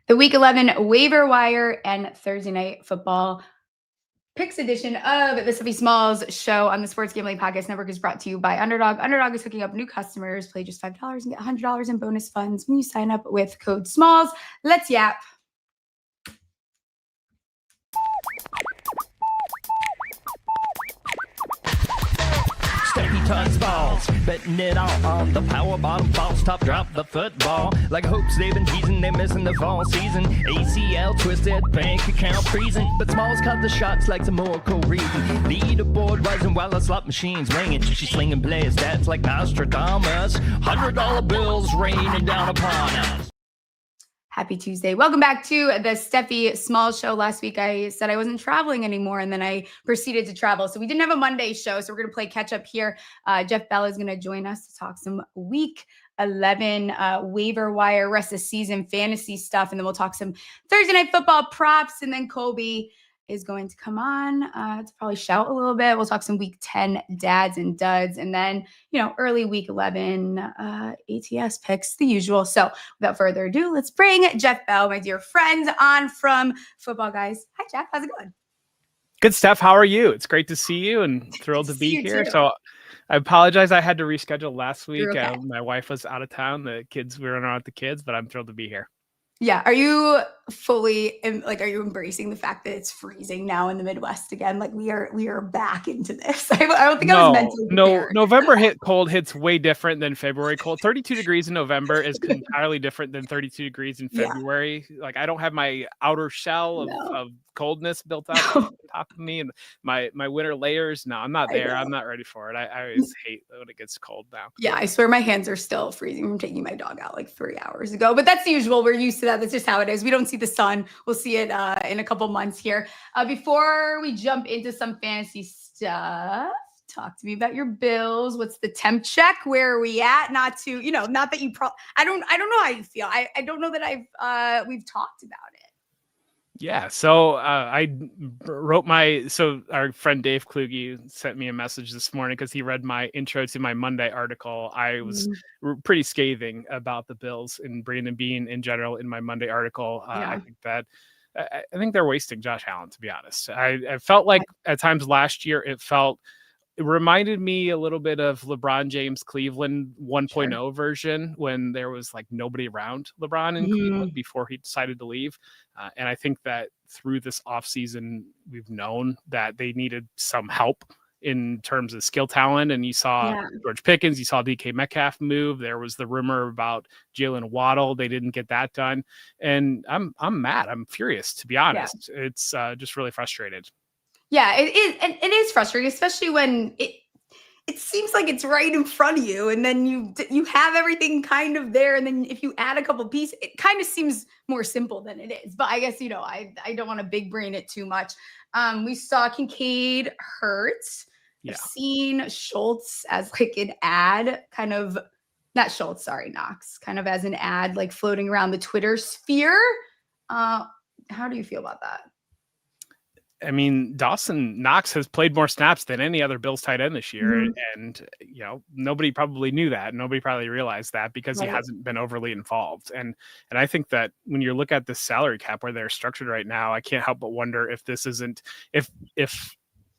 The Week 11 waiver wire and Thursday night football picks edition of the Stephie Smalls Show on the Sports Gambling Podcast Network is brought to you by Underdog. Underdog is hooking up new customers. Play just $5 and get $100 in bonus funds when you sign up with code SMALLS. Let's yap. Stephie touch balls, betting it all on the power bottom falls top drop the football. Like hopes they've been teasing, they're missing the fall season. ACL twisted, bank account freezing, but Smalls caught the shots like some more reason. Leaderboard rising while the slot machine's ringing. She's slinging player stats like Nostradamus. $100 bills raining down upon us. Happy Tuesday. Welcome back to the Stephie Smalls Show. Last week I said I wasn't traveling anymore, and then I proceeded to travel. So we didn't have a Monday show, so we're going to play catch up here. Jeff Bell is going to join us to talk some Week 11 waiver wire, rest of season fantasy stuff, and then we'll talk some Thursday night football props, and then Colby is going to come on to probably shout a little bit. We'll talk some Week 10 dads and duds, and then, early Week 11 ATS picks, the usual. So without further ado, let's bring Jeff Bell, my dear friend, on from Footballguys. Hi, Jeff. How's it going? Good, Steph. How are you? It's great to see you and thrilled to be here. Too. So I apologize. I had to reschedule last week. Okay. My wife was out of town. We were running around with the kids, but I'm thrilled to be here. Yeah. Are you fully are you embracing the fact that it's freezing now in the Midwest again? Like we are back into this. I don't think I was mentally prepared. November cold hits way different than February cold. 32 degrees in November is entirely different than 32 degrees in February. Yeah. Like I don't have my outer shell of coldness built up on top of me and my winter layers. No, I'm not there. I'm not ready for it. I always hate when it gets cold now. Yeah, I swear my hands are still freezing from taking my dog out like 3 hours ago. But that's the usual. We're used to that. That's just how it is. We don't see the sun. We'll see it in a couple months here. Before we jump into some fantasy stuff, talk to me about your Bills. What's the temp check? Where are we at? Not that you I don't know how you feel. I don't know that we've talked about it. Yeah, so I wrote our friend Dave Kluge sent me a message this morning because he read my intro to my Monday article. I was pretty scathing about the Bills and Brandon Beane in general in my Monday article. I think they're wasting Josh Allen, to be honest. I felt like at times last year it reminded me a little bit of LeBron James Cleveland 1.0 version when there was like nobody around LeBron in Cleveland before he decided to leave. And I think that through this offseason, we've known that they needed some help in terms of skill talent. And you saw George Pickens, you saw DK Metcalf move. There was the rumor about Jalen Waddle. They didn't get that done. And I'm mad. I'm furious, to be honest. Yeah. It's just really frustrated. Yeah, it is. And it is frustrating, especially when it seems like it's right in front of you. And then you have everything kind of there. And then if you add a couple pieces, it kind of seems more simple than it is. But I guess, I don't want to big brain it too much. We saw Kincaid hurt. Yeah. I've seen Schultz as like an ad kind of, not Schultz, sorry, Knox, kind of as an ad, like floating around the Twitter sphere. How do you feel about that? I mean, Dawson Knox has played more snaps than any other Bills tight end this year. And, nobody probably knew that. Nobody probably realized that because he hasn't been overly involved. And I think that when you look at the salary cap where they're structured right now, I can't help but wonder if this isn't, if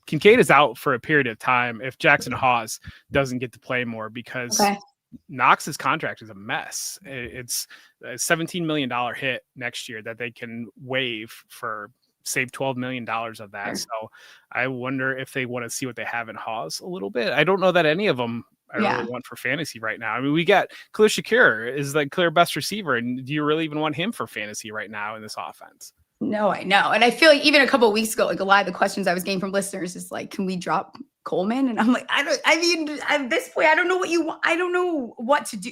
Kincaid is out for a period of time, if Jackson Hawes doesn't get to play more because Knox's contract is a mess. It's a $17 million hit next year that they can waive for save $12 million of that. So I wonder if they want to see what they have in Hawes a little bit. I don't know that any of them I really want for fantasy right now. I mean, we got Khalil Shakir is the clear best receiver. And do you really even want him for fantasy right now in this offense? No, I know. And I feel like even a couple of weeks ago, like a lot of the questions I was getting from listeners is like, can we drop Coleman? And I'm like, at this point, I don't know what you want. I don't know what to do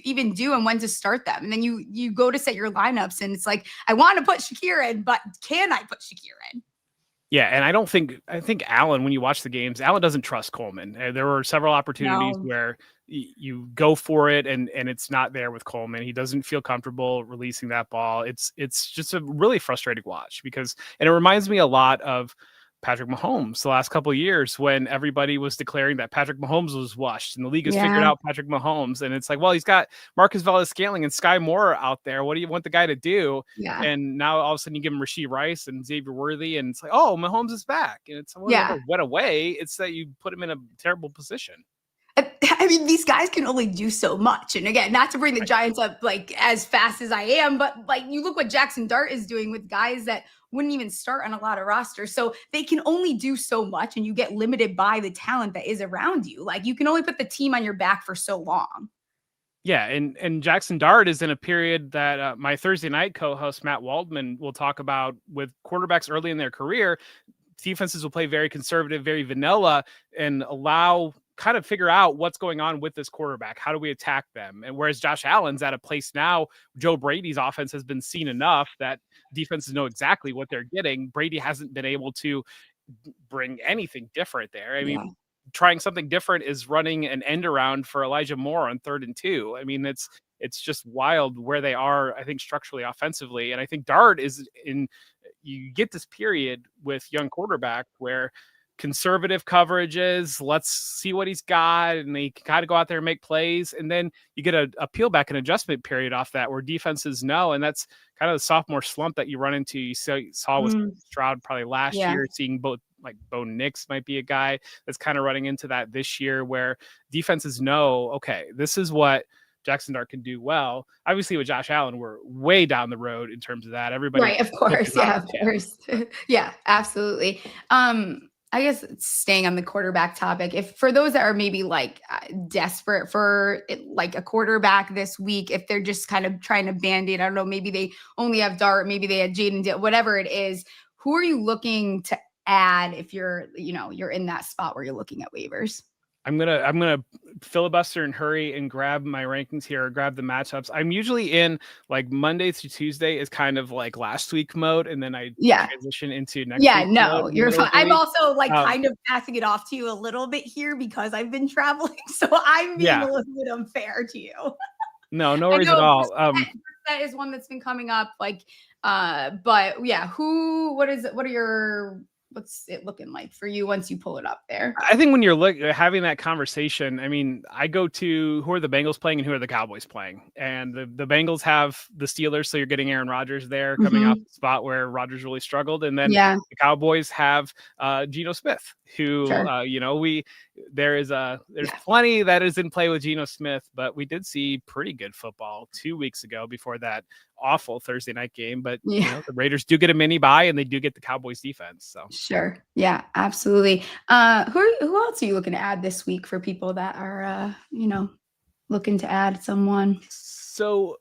and when to start them. And then you go to set your lineups and it's like, I want to put Shakir in, but can I put Shakir in? Yeah, and I think Allen, when you watch the games, Allen doesn't trust Coleman. There were several opportunities where you go for it and it's not there with Coleman. He doesn't feel comfortable releasing that ball. It's just a really frustrating watch and it reminds me a lot of Patrick Mahomes the last couple of years when everybody was declaring that Patrick Mahomes was washed and the league has figured out Patrick Mahomes. And it's like, well, he's got Marcus Valdes-Scantling and Sky Moore out there. What do you want the guy to do? Yeah. And now all of a sudden you give him Rashee Rice and Xavier Worthy, and it's like, oh, Mahomes is back. And it's never went away. It's that you put him in a terrible position. I mean, these guys can only do so much. And again, not to bring the Giants up like as fast as I am, but like you look what Jackson Dart is doing with guys that wouldn't even start on a lot of rosters. So they can only do so much, and you get limited by the talent that is around you. Like you can only put the team on your back for so long. Yeah, and Jackson Dart is in a period that my Thursday night co-host Matt Waldman will talk about with quarterbacks early in their career. Defenses will play very conservative, very vanilla, and kind of figure out what's going on with this quarterback. How do we attack them? And whereas Josh Allen's at a place now, Joe Brady's offense has been seen enough that defenses know exactly what they're getting. Brady hasn't been able to bring anything different there. I mean, trying something different is running an end around for Elijah Moore on 3rd and 2. I mean, it's just wild where they are, I think, structurally offensively. And I think Dart you get this period with young quarterback where conservative coverages, let's see what he's got, and they kind of go out there and make plays, and then you get a peel back and adjustment period off that where defenses know, and that's kind of the sophomore slump that you run into. You saw with Stroud probably last year, seeing both, like Bo Nix might be a guy that's kind of running into that this year, where defenses know, okay, this is what Jackson Dart can do well. Obviously with Josh Allen, we're way down the road in terms of that. Everybody, right? Of course, yeah, of course, yeah, absolutely. I guess staying on the quarterback topic, if for those that are maybe like desperate for like a quarterback this week, if they're just kind of trying to band-aid, I don't know, maybe they only have Dart, maybe they had Jaden, whatever it is, who are you looking to add if you're in that spot where you're looking at waivers? I'm gonna filibuster and hurry and grab my rankings here, or grab the matchups. I'm usually in like Monday through Tuesday is kind of like last week mode, and then I transition into next week mode. You're fine. I'm also like kind of passing it off to you a little bit here because I've been traveling, so I'm being a little bit unfair to you. No worries at all. That is one that's been coming up, like, but yeah, what's it looking like for you once you pull it up there? I think when you're having that conversation, I mean, I go to who are the Bengals playing and who are the Cowboys playing. And the Bengals have the Steelers, so you're getting Aaron Rodgers there coming off the spot where Rodgers really struggled. And then the Cowboys have Geno Smith, who, there's plenty that is in play with Geno Smith, but we did see pretty good football 2 weeks ago before that awful Thursday night game. But the Raiders do get a mini bye, and they do get the Cowboys defense. So sure. Yeah, absolutely. Who else are you looking to add this week for people that are, looking to add someone? So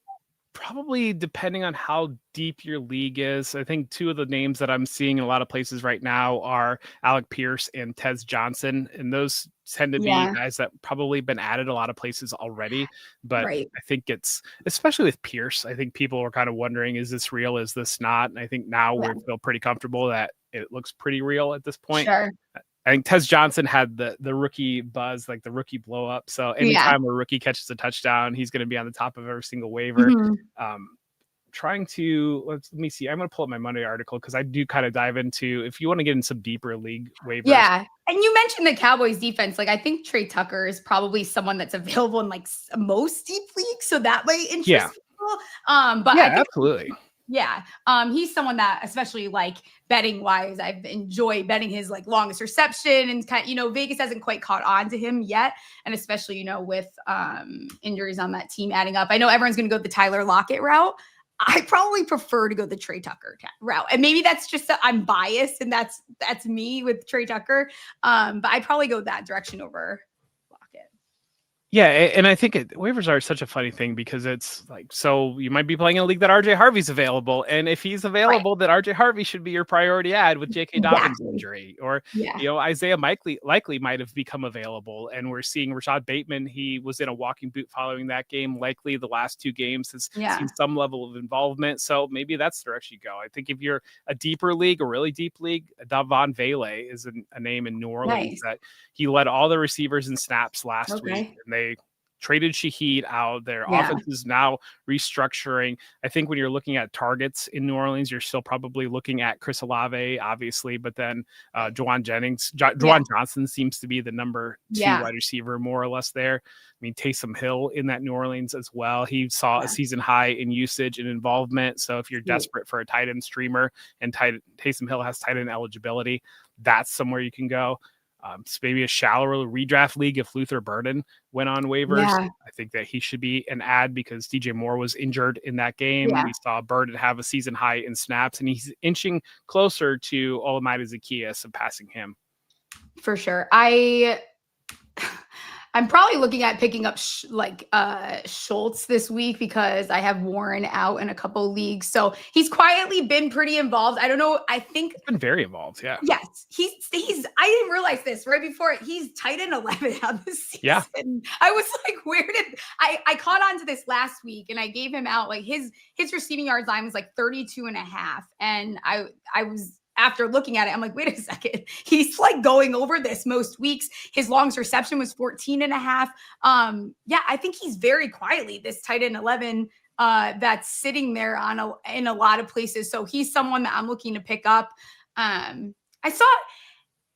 probably depending on how deep your league is, I think two of the names that I'm seeing in a lot of places right now are Alec Pierce and Tez Johnson. And those tend to be guys that probably been added a lot of places already. But I think it's, especially with Pierce, I think people are kind of wondering, is this real? Is this not? And I think now we feel pretty comfortable that it looks pretty real at this point. Sure. I think Tez Johnson had the rookie buzz, like the rookie blow up. So anytime a rookie catches a touchdown, he's going to be on the top of every single waiver. Trying to, let me see. I'm going to pull up my Monday article because I do kind of dive into, if you want to get in some deeper league waivers. Yeah. And you mentioned the Cowboys defense. Like, I think Tre Tucker is probably someone that's available in like most deep leagues. So that way interest people. But I think, absolutely. Yeah. He's someone that, especially like betting wise, I've enjoyed betting his like longest reception, and kind of, Vegas hasn't quite caught on to him yet. And especially, with injuries on that team adding up. I know everyone's going to go the Tyler Lockett route. I probably prefer to go the Tre Tucker route. And maybe that's just that I'm biased, and that's me with Tre Tucker. But I'd probably go that direction over Lockett. Yeah, and I think waivers are such a funny thing because it's like, so you might be playing in a league that RJ Harvey's available, and if he's available, then RJ Harvey should be your priority ad with J.K. Dobbins' injury, or Isaiah likely might have become available, and we're seeing Rashod Bateman. He was in a walking boot following that game. Likely the last two games has seen some level of involvement, so maybe that's the direction you go. I think if you're a deeper league, a really deep league, Davon Vele is a name in New Orleans that he led all the receivers in snaps last week, and they traded Shaheed out. Their Yeah. offense is now restructuring. I think when you're looking at targets in New Orleans, you're still probably looking at Chris Olave, obviously, but then Juwan Johnson seems to be the number 2 wide receiver, more or less there. I mean, Taysom Hill in that New Orleans as well. He saw a season high in usage and involvement. So if you're desperate for a tight end streamer and Taysom Hill has tight end eligibility, that's somewhere you can go. So maybe a shallower redraft league if Luther Burden went on waivers. Yeah. I think that he should be an ad because DJ Moore was injured in that game. We saw Burden have a season high in snaps, and he's inching closer to Olamide Zaccheaus and passing him. For sure. I'm probably looking at picking up Schultz this week because I have Warren out in a couple leagues. So he's quietly been pretty involved. I don't know. I think he's been very involved. Yeah. Yes. He's I didn't realize this right before he's tight end 11 on this season. Yeah. I was like, where did I caught on to this last week and I gave him out like his receiving yards line was like 32.5. And I was, after looking at it, I'm like, wait a second. He's like going over this most weeks. His longest reception was 14.5. I think he's very quietly this tight end 11 that's sitting there in a lot of places. So he's someone that I'm looking to pick up. I saw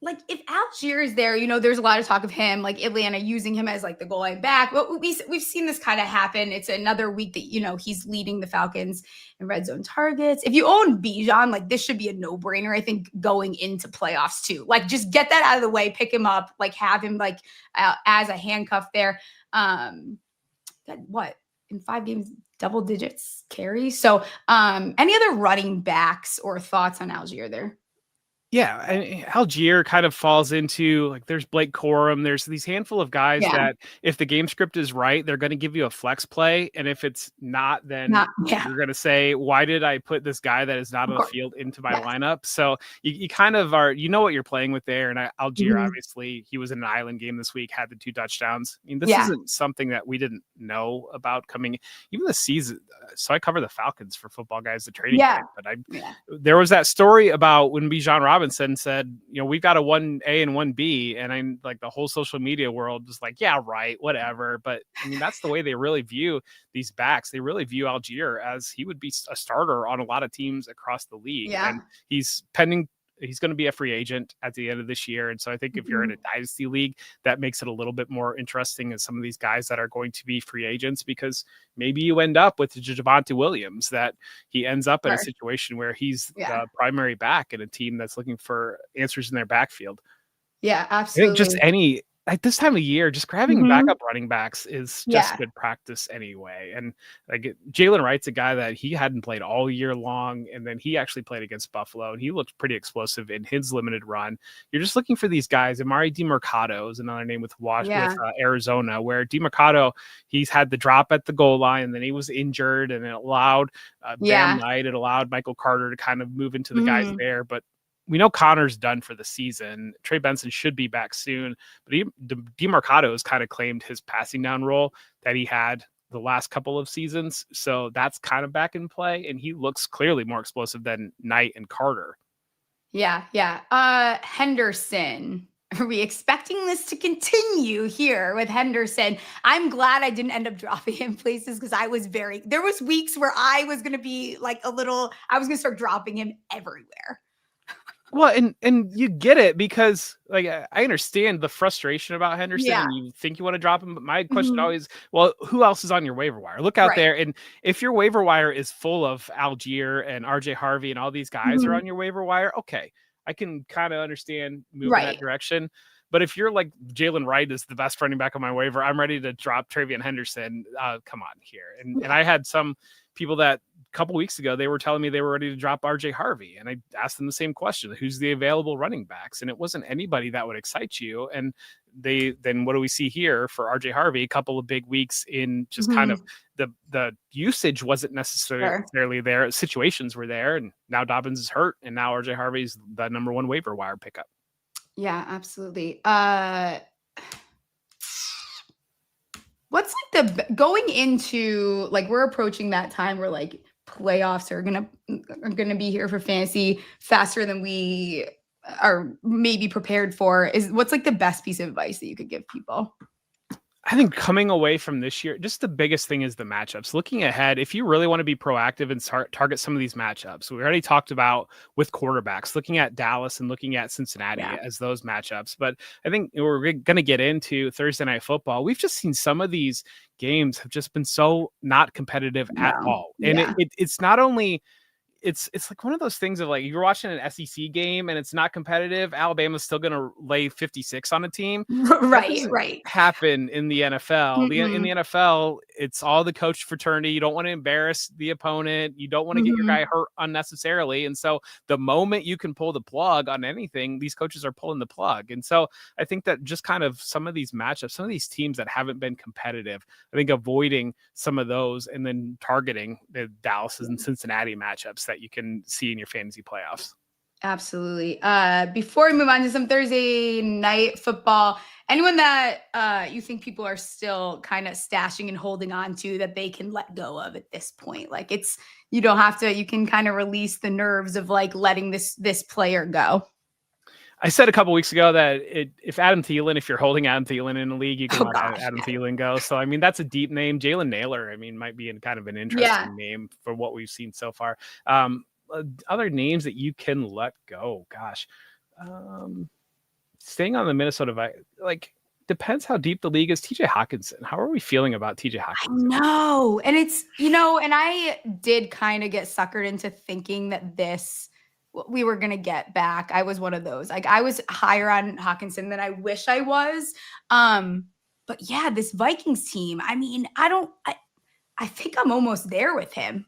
like if Allgeier is there, there's a lot of talk of him, like Atlanta using him as like the goal line back. But we've seen this kind of happen. It's another week that, he's leading the Falcons in red zone targets. If you own Bijan, like this should be a no-brainer, I think, going into playoffs too. Like just get that out of the way, pick him up, like have him like as a handcuff there. In 5 games, double digits carry. So any other running backs or thoughts on Allgeier there? Yeah, and Allgeier kind of falls into like there's Blake Corum. There's these handful of guys that if the game script is right, they're going to give you a flex play. And if it's not, then you're going to say, why did I put this guy that is not on the field into my lineup? So you kind of are, what you're playing with there. And Allgeier, obviously, he was in an island game this week, had the 2 touchdowns. I mean, this isn't something that we didn't know about coming even this season. So I cover the Falcons for Football Guys, the trading camp, but there was that story about when Bijan Robinson said, we've got a 1A and 1B. And I'm like, the whole social media world was like, yeah, right, whatever. But I mean, that's the way they really view these backs. They really view Allgeier as he would be a starter on a lot of teams across the league. Yeah. And he's pending. He's going to be a free agent at the end of this year. And so I think if you're in a dynasty league, that makes it a little bit more interesting as some of these guys that are going to be free agents, because maybe you end up with Javonte Williams, that he ends up in a situation where he's the primary back in a team that's looking for answers in their backfield. Yeah, absolutely. I think just at this time of year, just grabbing backup running backs is just good practice anyway. And like Jalen Wright's a guy that he hadn't played all year long. And then he actually played against Buffalo and he looked pretty explosive in his limited run. You're just looking for these guys. Emari Demercado is another name with Arizona, where Demercado, he's had the drop at the goal line and then he was injured, and it allowed Bam Knight, it allowed Michael Carter to kind of move into the guys there. But we know Connor's done for the season. Trey Benson should be back soon, but Demercado has kind of claimed his passing down role that he had the last couple of seasons. So that's kind of back in play, and he looks clearly more explosive than Knight and Carter. Yeah. Henderson. Are we expecting this to continue here with Henderson? I'm glad I didn't end up dropping him places because there was weeks where I was going to be like I was going to start dropping him everywhere. Well, and you get it because like I understand the frustration about Henderson and you think you want to drop him. But my question always, well, who else is on your waiver wire? Look out there. And if your waiver wire is full of Allgeier and RJ Harvey and all these guys are on your waiver wire, okay, I can kind of understand moving that direction. But if you're like Jalen Wright is the best running back on my waiver, I'm ready to drop Travion Henderson. Come on here. And I had some people that a couple weeks ago, they were telling me they were ready to drop RJ Harvey. And I asked them the same question, who's the available running backs? And it wasn't anybody that would excite you. And then what do we see here for RJ Harvey? A couple of big weeks in just kind of the usage wasn't necessarily there. Situations were there. And now Dobbins is hurt. And now RJ Harvey's the number 1 waiver wire pickup. Yeah, absolutely. What's like going into like we're approaching that time where like playoffs are gonna be here for fantasy faster than we are maybe prepared for. What's like the best piece of advice that you could give people? I think coming away from this year, just the biggest thing is the matchups. Looking ahead, if you really want to be proactive and target some of these matchups, we already talked about with quarterbacks, looking at Dallas and looking at Cincinnati as those matchups. But I think we're going to get into Thursday Night Football. We've just seen some of these games have just been so not competitive at all. And it's not only... It's like one of those things of like, you're watching an SEC game and it's not competitive. Alabama's still going to lay 56 on a team. Right. Happen in the NFL. In the NFL, it's all the coach fraternity. You don't want to embarrass the opponent. You don't want to get your guy hurt unnecessarily. And so the moment you can pull the plug on anything, these coaches are pulling the plug. And so I think that just kind of some of these matchups, some of these teams that haven't been competitive, I think avoiding some of those and then targeting the Dallas and Cincinnati matchups that you can see in your fantasy playoffs. Absolutely. Before we move on to some Thursday night football, anyone that you think people are still kind of stashing and holding on to that they can let go of at this point? Like you don't have to, you can kind of release the nerves of like letting this player go. I said a couple weeks ago that if you're holding Adam Thielen in the league, you can let Adam Thielen go. So, I mean, that's a deep name. Jalen Naylor, I mean, might be in kind of an interesting name for what we've seen so far. Other names that you can let go. Gosh, staying on the Minnesota, depends how deep the league is. TJ Hawkinson. How are we feeling about TJ Hawkinson? No, and it's, and I did kind of get suckered into thinking that we were going to get back. I was one of those. Like, I was higher on Hawkinson than I wish I was. But yeah, this Vikings team, I mean, I think I'm almost there with him.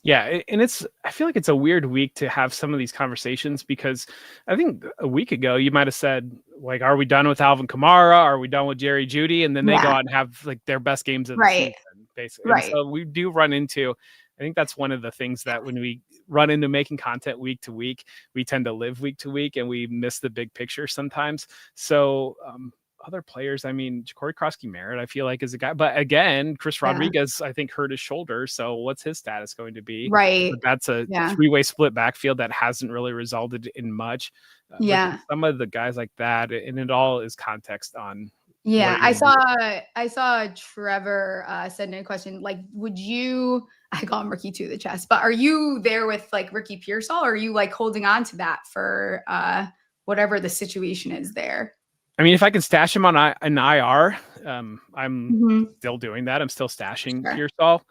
Yeah, and I feel like it's a weird week to have some of these conversations, because I think a week ago you might have said, like, are we done with Alvin Kamara? Are we done with Jerry Jeudy? And then they go out and have like their best games of the season, basically. And so we do run into, I think that's one of the things that when we run into making content week to week, we tend to live week to week and we miss the big picture sometimes. So other players, I mean, Ja'Cory Krosky-Merritt, I feel like is a guy, but again, Chris Rodriguez, I think hurt his shoulder. So what's his status going to be? Right. But that's a three-way split backfield that hasn't really resulted in much. Some of the guys like that, and it all is context on. Yeah, I saw Trevor send in a question, like, I call him Ricky to the chest, but are you there with like Ricky Pearsall, or are you like holding on to that for whatever the situation is there? I mean, if I can stash him on an IR, I'm still doing that. I'm still stashing Pearsall.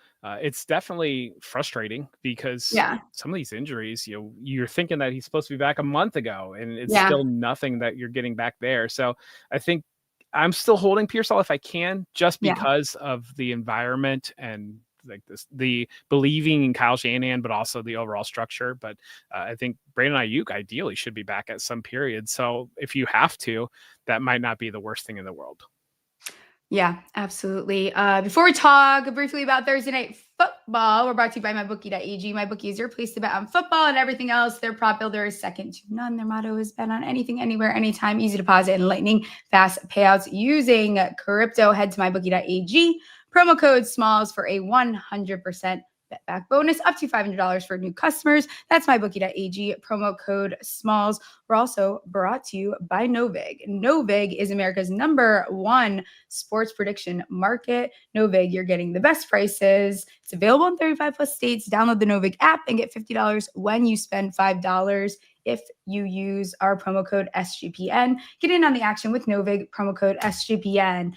It's definitely frustrating because some of these injuries, you're thinking that he's supposed to be back a month ago, and it's still nothing that you're getting back there. So I think I'm still holding Pearsall if I can, just because of the environment and like the believing in Kyle Shanahan, but also the overall structure. But I think Brandon Ayuk ideally should be back at some period. So if you have to, that might not be the worst thing in the world. Yeah, absolutely. Before we talk briefly about Thursday Night Football, we're brought to you by MyBookie.ag. MyBookie is your place to bet on football and everything else. Their prop builder is second to none. Their motto is bet on anything, anywhere, anytime. Easy deposit and lightning fast payouts using crypto. Head to MyBookie.ag. Promo code SMALLS for a 100% bet back bonus up to $500 for new customers. That's MyBookie.ag. Promo code SMALLS. We're also brought to you by Novig. Novig is America's #1 sports prediction market. Novig, you're getting the best prices. It's available in 35 plus states. Download the Novig app and get $50 when you spend $5 if you use our promo code SGPN. Get in on the action with Novig, promo code SGPN.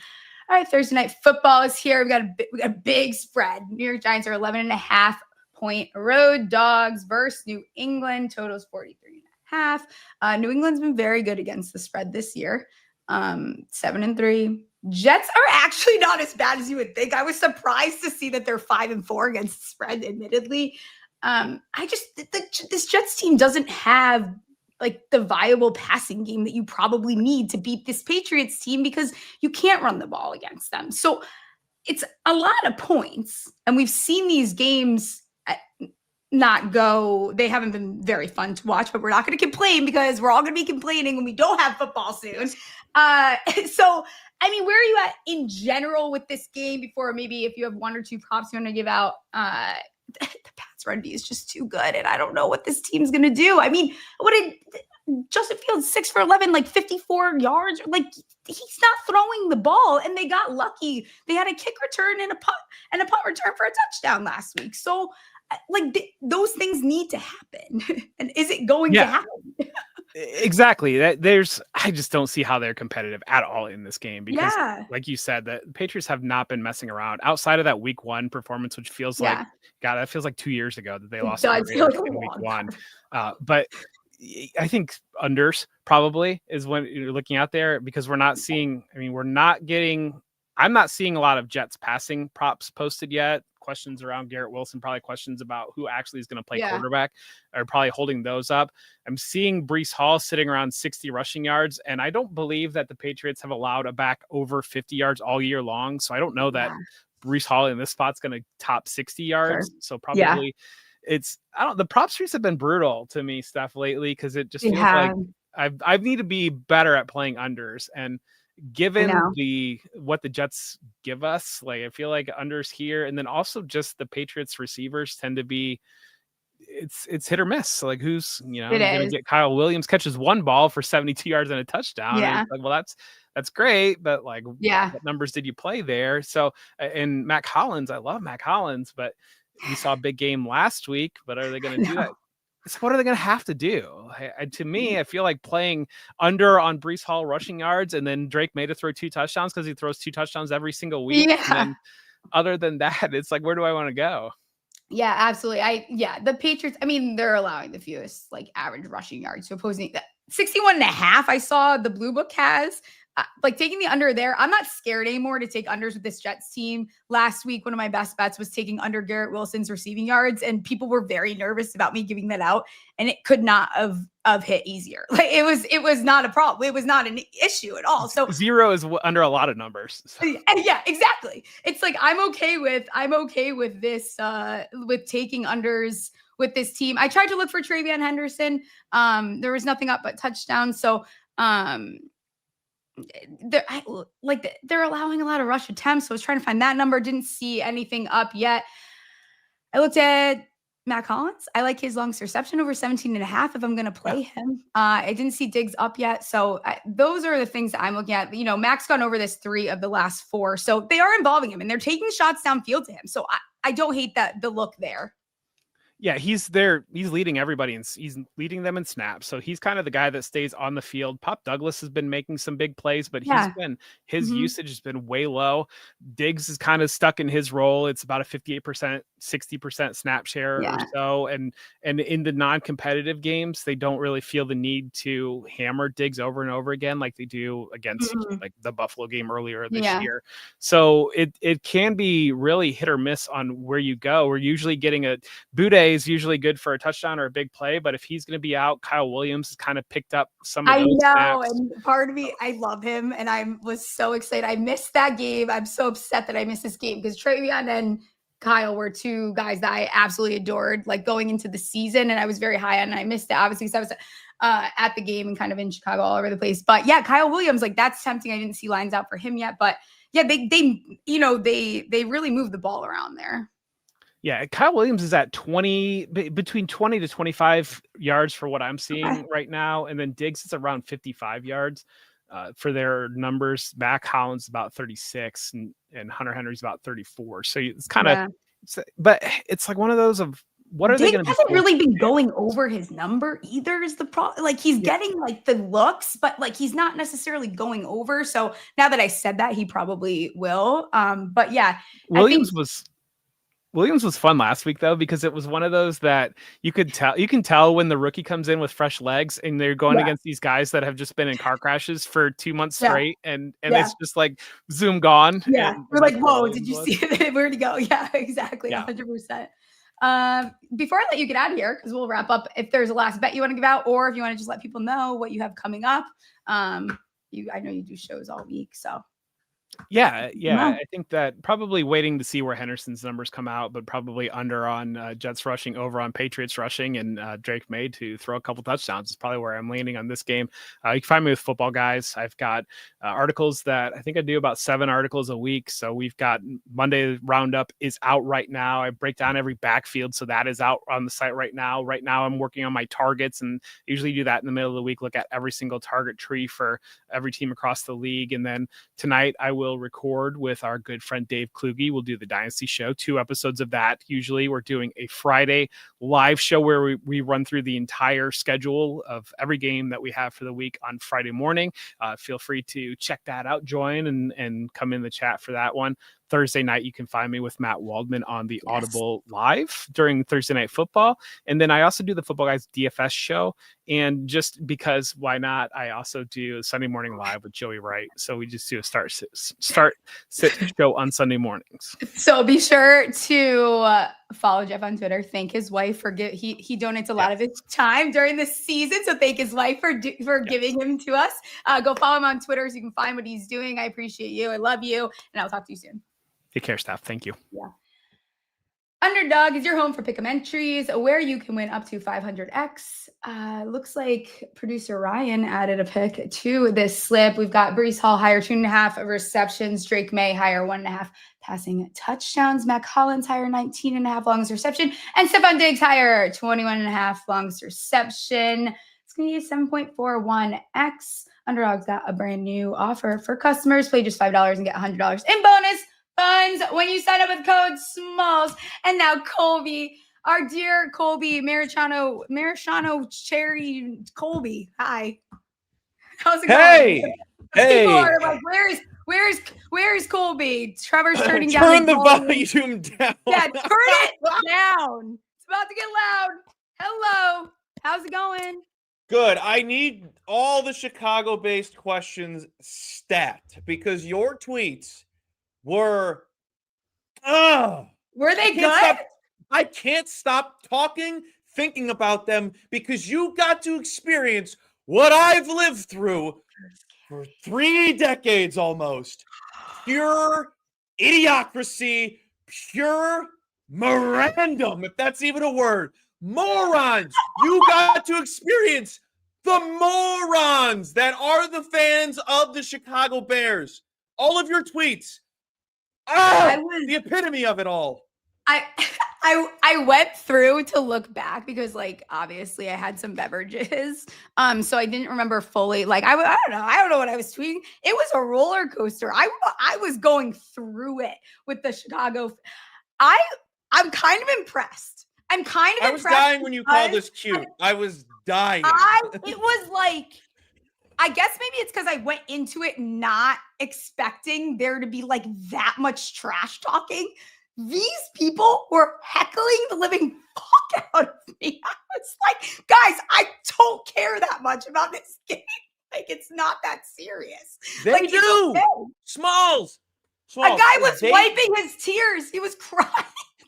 All right, Thursday Night Football is here. We got a big spread. New York Giants are 11.5-point road dogs versus New England. Totals 43.5. New England's been very good against the spread this year. 7-3. Jets are actually not as bad as you would think. I was surprised to see that they're 5-4 against the spread, admittedly. This Jets team doesn't have like the viable passing game that you probably need to beat this Patriots team, because you can't run the ball against them. So it's a lot of points. And we've seen these games not go, they haven't been very fun to watch, but we're not going to complain because we're all going to be complaining when we don't have football soon. So, I mean, where are you at in general with this game before maybe if you have one or two props you want to give out? The Pats run D is just too good, and I don't know what this team's going to do. I mean, Justin Fields 6 for 11, like 54 yards. Like he's not throwing the ball, and they got lucky. They had a kick return and a punt return for a touchdown last week. So like those things need to happen. And is it going to happen? Exactly. I just don't see how they're competitive at all in this game because, like you said, the Patriots have not been messing around outside of that week 1 performance, which feels like, God, that feels like 2 years ago that they lost to the Raiders in week 1. But I think unders probably is when you're looking out there because I'm not seeing a lot of Jets passing props posted yet. Questions around Garrett Wilson, probably questions about who actually is going to play quarterback are probably holding those up. I'm seeing Breece Hall sitting around 60 rushing yards, and I don't believe that the Patriots have allowed a back over 50 yards all year long. So I don't know that Breece Hall in this spot's going to top 60 yards. Sure. So probably the prop streets have been brutal to me, Steph, lately because it just feels like I need to be better at playing unders. And given what the Jets give us, like I feel like unders here, and then also just the Patriots receivers tend to be it's hit or miss. Like who's gonna get Kyle Williams catches one ball for 72 yards and a touchdown. Yeah. And like, well, that's great, but like what numbers did you play there? So and Mack Hollins, I love Mack Hollins, but we saw a big game last week. But are they gonna do that? So what are they going to have to do? To me, I feel like playing under on Breece Hall rushing yards and then Drake Maye to throw 2 touchdowns because he throws 2 touchdowns every single week. Yeah. And then other than that, it's like, where do I want to go? Yeah, absolutely. The Patriots, I mean, they're allowing the fewest like average rushing yards. So opposing 61.5, I saw the Blue Book has. Like taking the under there, I'm not scared anymore to take unders with this Jets team. Last week, one of my best bets was taking under Garrett Wilson's receiving yards, and people were very nervous about me giving that out, and it could not have hit easier. Like it was not a problem. It was not an issue at all. So 0 is under a lot of numbers. So. Yeah, exactly. It's like I'm okay with this with taking unders with this team. I tried to look for Darrell Henderson. There was nothing up but touchdowns. So they're allowing a lot of rush attempts. So I was trying to find that number. Didn't see anything up yet. I looked at Mack Hollins. I like his longest reception over 17.5 if I'm going to play him. I didn't see Diggs up yet. So those are the things that I'm looking at. Mack's gone over this 3 of the last 4. So they are involving him and they're taking shots downfield to him. So I don't hate the look there. Yeah, he's there. He's leading everybody and he's leading them in snaps. So he's kind of the guy that stays on the field. Pop Douglas has been making some big plays, but his usage has been way low. Diggs is kind of stuck in his role. It's about a 58%, 60% snap share or so. And in the non-competitive games, they don't really feel the need to hammer Diggs over and over again like they do against like the Buffalo game earlier this year. So it can be really hit or miss on where you go. We're usually getting a Boudet is usually good for a touchdown or a big play, but if he's going to be out, Kyle Williams has kind of picked up some of those snaps. And part of me, I love him, and I was so excited. I missed that game. I'm so upset that I missed this game because Travion and Kyle were 2 guys that I absolutely adored, like going into the season, and I was very high on, and I missed it obviously because I was at the game and kind of in Chicago all over the place. But yeah, Kyle Williams, like that's tempting. I didn't see lines out for him yet, but yeah, they really moved the ball around there. Yeah, Kyle Williams is at between 20 to 25 yards for what I'm seeing right now. And then Diggs is around 55 yards for their numbers. Mack Hollins about 36 and Hunter Henry's about 34. So it's kind of, but it's like one of those of what are they going to be? Hasn't really been going over his number either is the problem. Like he's getting like the looks, but like he's not necessarily going over. So now that I said that, he probably will. But yeah, Williams was fun last week though, because it was one of those that you can tell when the rookie comes in with fresh legs and they're going against these guys that have just been in car crashes for 2 months straight. And it's just like zoom gone. Yeah. We're like, whoa, did you see it? Where'd he go? Yeah, exactly. 100%. Before I let you get out of here, because we'll wrap up, if there's a last bet you want to give out, or if you want to just let people know what you have coming up. I know you do shows all week, so. Yeah. No. I think that probably waiting to see where Henderson's numbers come out, but probably under on Jets rushing, over on Patriots rushing, and Drake Maye to throw a couple touchdowns is probably where I'm leaning on this game. You can find me with Football Guys. I've got articles that I think I do about 7 articles a week. So we've got Monday Roundup is out right now. I break down every backfield, so that is out on the site right now. Right now I'm working on my targets, and usually do that in the middle of the week, look at every single target tree for every team across the league. And then tonight I will record with our good friend Dave Kluge. We'll do the Dynasty Show, 2 episodes of that. Usually we're doing a Friday live show where we run through the entire schedule of every game that we have for the week on Friday morning. Feel free to check that out, join and come in the chat for that one. Thursday night, you can find me with Matt Waldman on the Audible Live during Thursday Night Football. And then I also do the Football Guys DFS show. And just because, why not? I also do Sunday Morning Live with Joey Wright. So we just do a start sit show on Sunday mornings. So be sure to follow Jeff on Twitter. Thank his wife for he donates a lot of his time during the season. So thank his wife for giving him to us. Go follow him on Twitter so you can find what he's doing. I appreciate you. I love you. And I'll talk to you soon. Take care, Steph. Thank you. Yeah. Underdog is your home for pick'em entries where you can win up to 500x. Looks like producer Ryan added a pick to this slip. We've got Breece Hall higher 2.5 receptions, Drake Maye higher 1.5 passing touchdowns, Mack Hollins higher 19.5 longest reception, and Stefon Diggs higher 21.5 longest reception. It's going to be 7.41x. Underdog's got a brand new offer for customers. Play just $5 and get $100 in bonus funds when you sign up with code SMALLS. And now Colby, our dear Colby, Marichano Cherry Colby. Hi. How's it going? Hey. People are like, where's Colby? Trevor's turning down. Turn the volume down. Yeah, turn it down. It's about to get loud. Hello. How's it going? Good. I need all the Chicago-based questions stat because your tweets were they good? I can't stop thinking about them because you got to experience what I've lived through for 3 decades almost. Pure idiocracy, pure morandum, if that's even a word. Morons. You got to experience the morons that are the fans of the Chicago Bears. All of your tweets. The epitome of it all. I went through to look back because, like, obviously I had some beverages. So I didn't remember fully. Like, I don't know what I was tweeting. It was a roller coaster. I was going through it with the Chicago. I'm kind of impressed. I was dying when you called this cute. I was dying. It was like, I guess maybe it's because I went into it not expecting there to be like that much trash talking. These people were heckling the living fuck out of me. I was like, guys, I don't care that much about this game. Like, it's not that serious. They like, do. Okay. Smalls. A guy was wiping his tears. He was crying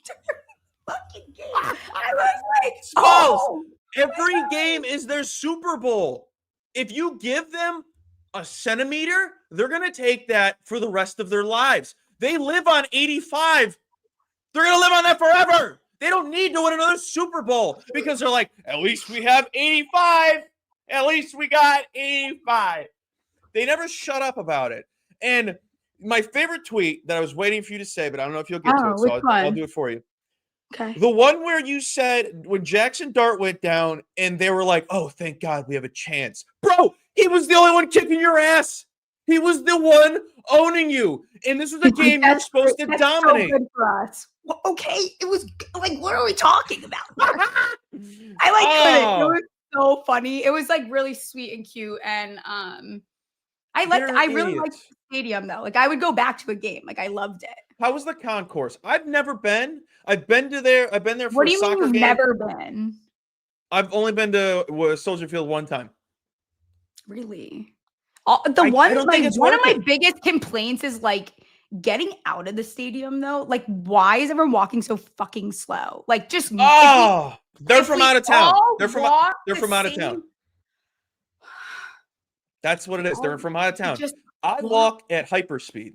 during the fucking game. I was like, Smalls. Every game is their Super Bowl. If you give them a centimeter, they're going to take that for the rest of their lives. They live on 85. They're going to live on that forever. They don't need to win another Super Bowl because they're like, at least we have 85. At least we got 85. They never shut up about it. And my favorite tweet that I was waiting for you to say, but I don't know if you'll get to it, so I'll do it for you. Okay. The one where you said when Jackson Dart went down and they were like, oh, thank God we have a chance. Bro, he was the only one kicking your ass. He was the one owning you. And this was a game you're supposed to dominate. So good for us. Well, okay. It was like, what are we talking about? Couldn't. It was so funny. It was like really sweet and cute. And I really liked the stadium though. Like I would go back to a game. Like I loved it. How was the concourse? I've never been. I've been there for a soccer game. What do you mean you've never been? I've only been to Soldier Field one time. Really? One of my biggest complaints is like getting out of the stadium though. Like, why is everyone walking so fucking slow? Like, just they're from out of town. They're from out of town. That's what it is. They're from out of town. I walk at hyperspeed.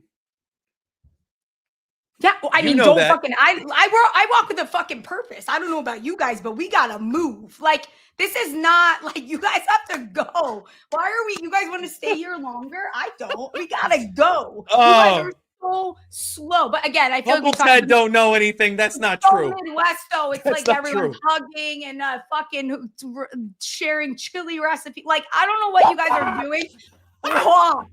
Yeah, well, I mean, know don't that. fucking. I walk with a fucking purpose. I don't know about you guys, but we gotta move. Like, this is not like you guys have to go. Why are we? You guys want to stay here longer? I don't. We gotta go. You guys are so slow. But again, I feel Uncle like Ted don't know anything. That's not so true. Midwest, though, it's That's like not everyone's true. hugging and fucking sharing chili recipe. Like, I don't know what you guys are doing. Walk.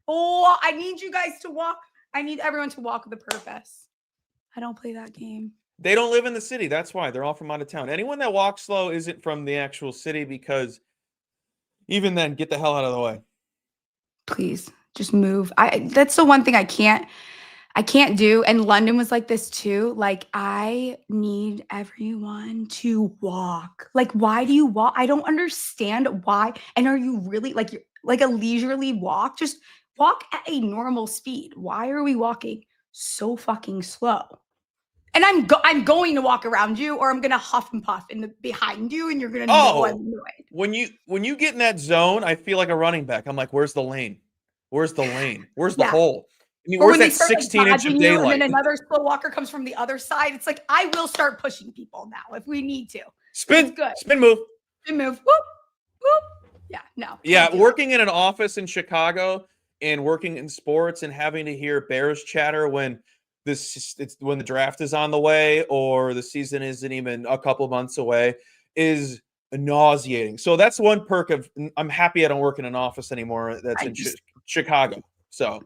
Oh, I need you guys to walk. I need everyone to walk with a purpose. I don't play that game. They don't live in the city. That's why. They're all from out of town. Anyone that walks slow isn't from the actual city, because even then, get the hell out of the way. Please, just move. That's the one thing I can't do. And London was like this too. Like, I need everyone to walk. Like, why do you walk? I don't understand why. And are you really like, you're like a leisurely walk? Just walk at a normal speed. Why are we walking so fucking slow? And I'm going to walk around you, or I'm gonna huff and puff behind you, and you're gonna know I'm annoyed. When you get in that zone, I feel like a running back. I'm like, where's the lane? Where's the lane? Where's the hole? I mean, where's that 16-inch of daylight? And then another slow walker comes from the other side. It's like, I will start pushing people now if we need to. Spin, it's good. Spin move. Spin move. Whoop, whoop. Yeah, no. Yeah, working in an office in Chicago and working in sports and having to hear Bears chatter when the draft is on the way or the season isn't even a couple months away is nauseating. So that's one perk of, I'm happy I don't work in an office anymore that's in Chicago. So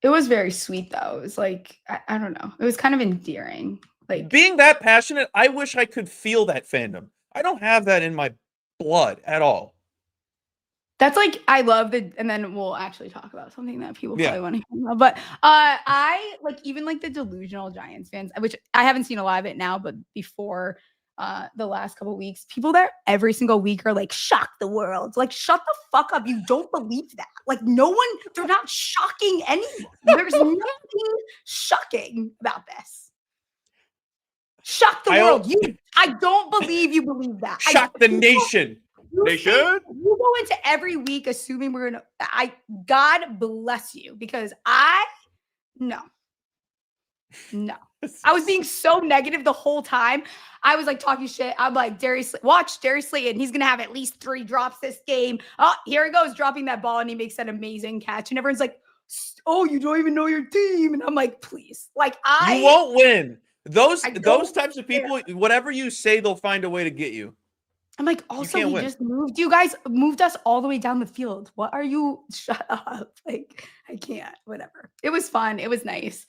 it was very sweet though. It was like, I don't know. It was kind of endearing. Like, being that passionate, I wish I could feel that fandom. I don't have that in my blood at all. That's like, I love and then we'll actually talk about something that people probably want to hear about. But I like, even like the delusional Giants fans, which I haven't seen a lot of it now, but before the last couple of weeks, people there every single week are like, shock the world. Like, shut the fuck up. You don't believe that. Like, they're not shocking anyone. There's nothing shocking about this. Shock the world. I don't believe you believe that. Shock the nation. Nation. You go into every week assuming we're gonna. God bless you, because no. I was being so negative the whole time. I was like talking shit. I'm like, watch Darius Slayton. He's gonna have at least 3 drops this game. Oh, here he goes dropping that ball, and he makes that amazing catch. And everyone's like, "Oh, you don't even know your team." And I'm like, "Please, like you won't win." Those types of people, whatever you say, they'll find a way to get you. I'm like, also, we just moved. You guys moved us all the way down the field. What are you? Shut up. Like, I can't. Whatever. It was fun. It was nice.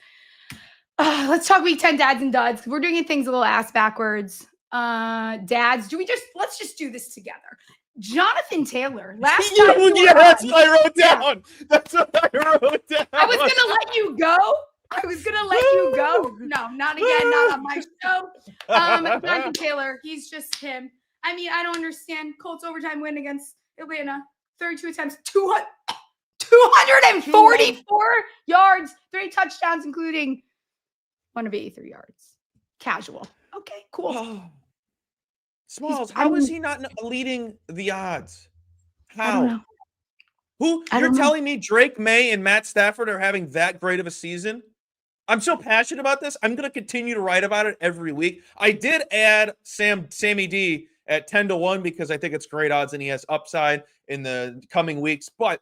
Let's talk week 10 dads and duds. We're doing things a little ass backwards. Dads, let's just do this together. Jonathan Taylor. Last time. Yeah, that's what I wrote down. That's what I wrote down. I was going to let you go. No, not again. Not on my show. Jonathan Taylor. He's just him. I mean, I don't understand. Colts overtime win against Atlanta. 32 attempts, 244 yards, 3 touchdowns, including one of 83 yards. Casual. Okay, cool. Oh. Smalls, how is he not leading the odds? How? You're telling me Drake Maye and Matt Stafford are having that great of a season? I'm so passionate about this. I'm going to continue to write about it every week. I did add Sammy D at 10-1 because I think it's great odds and he has upside in the coming weeks. But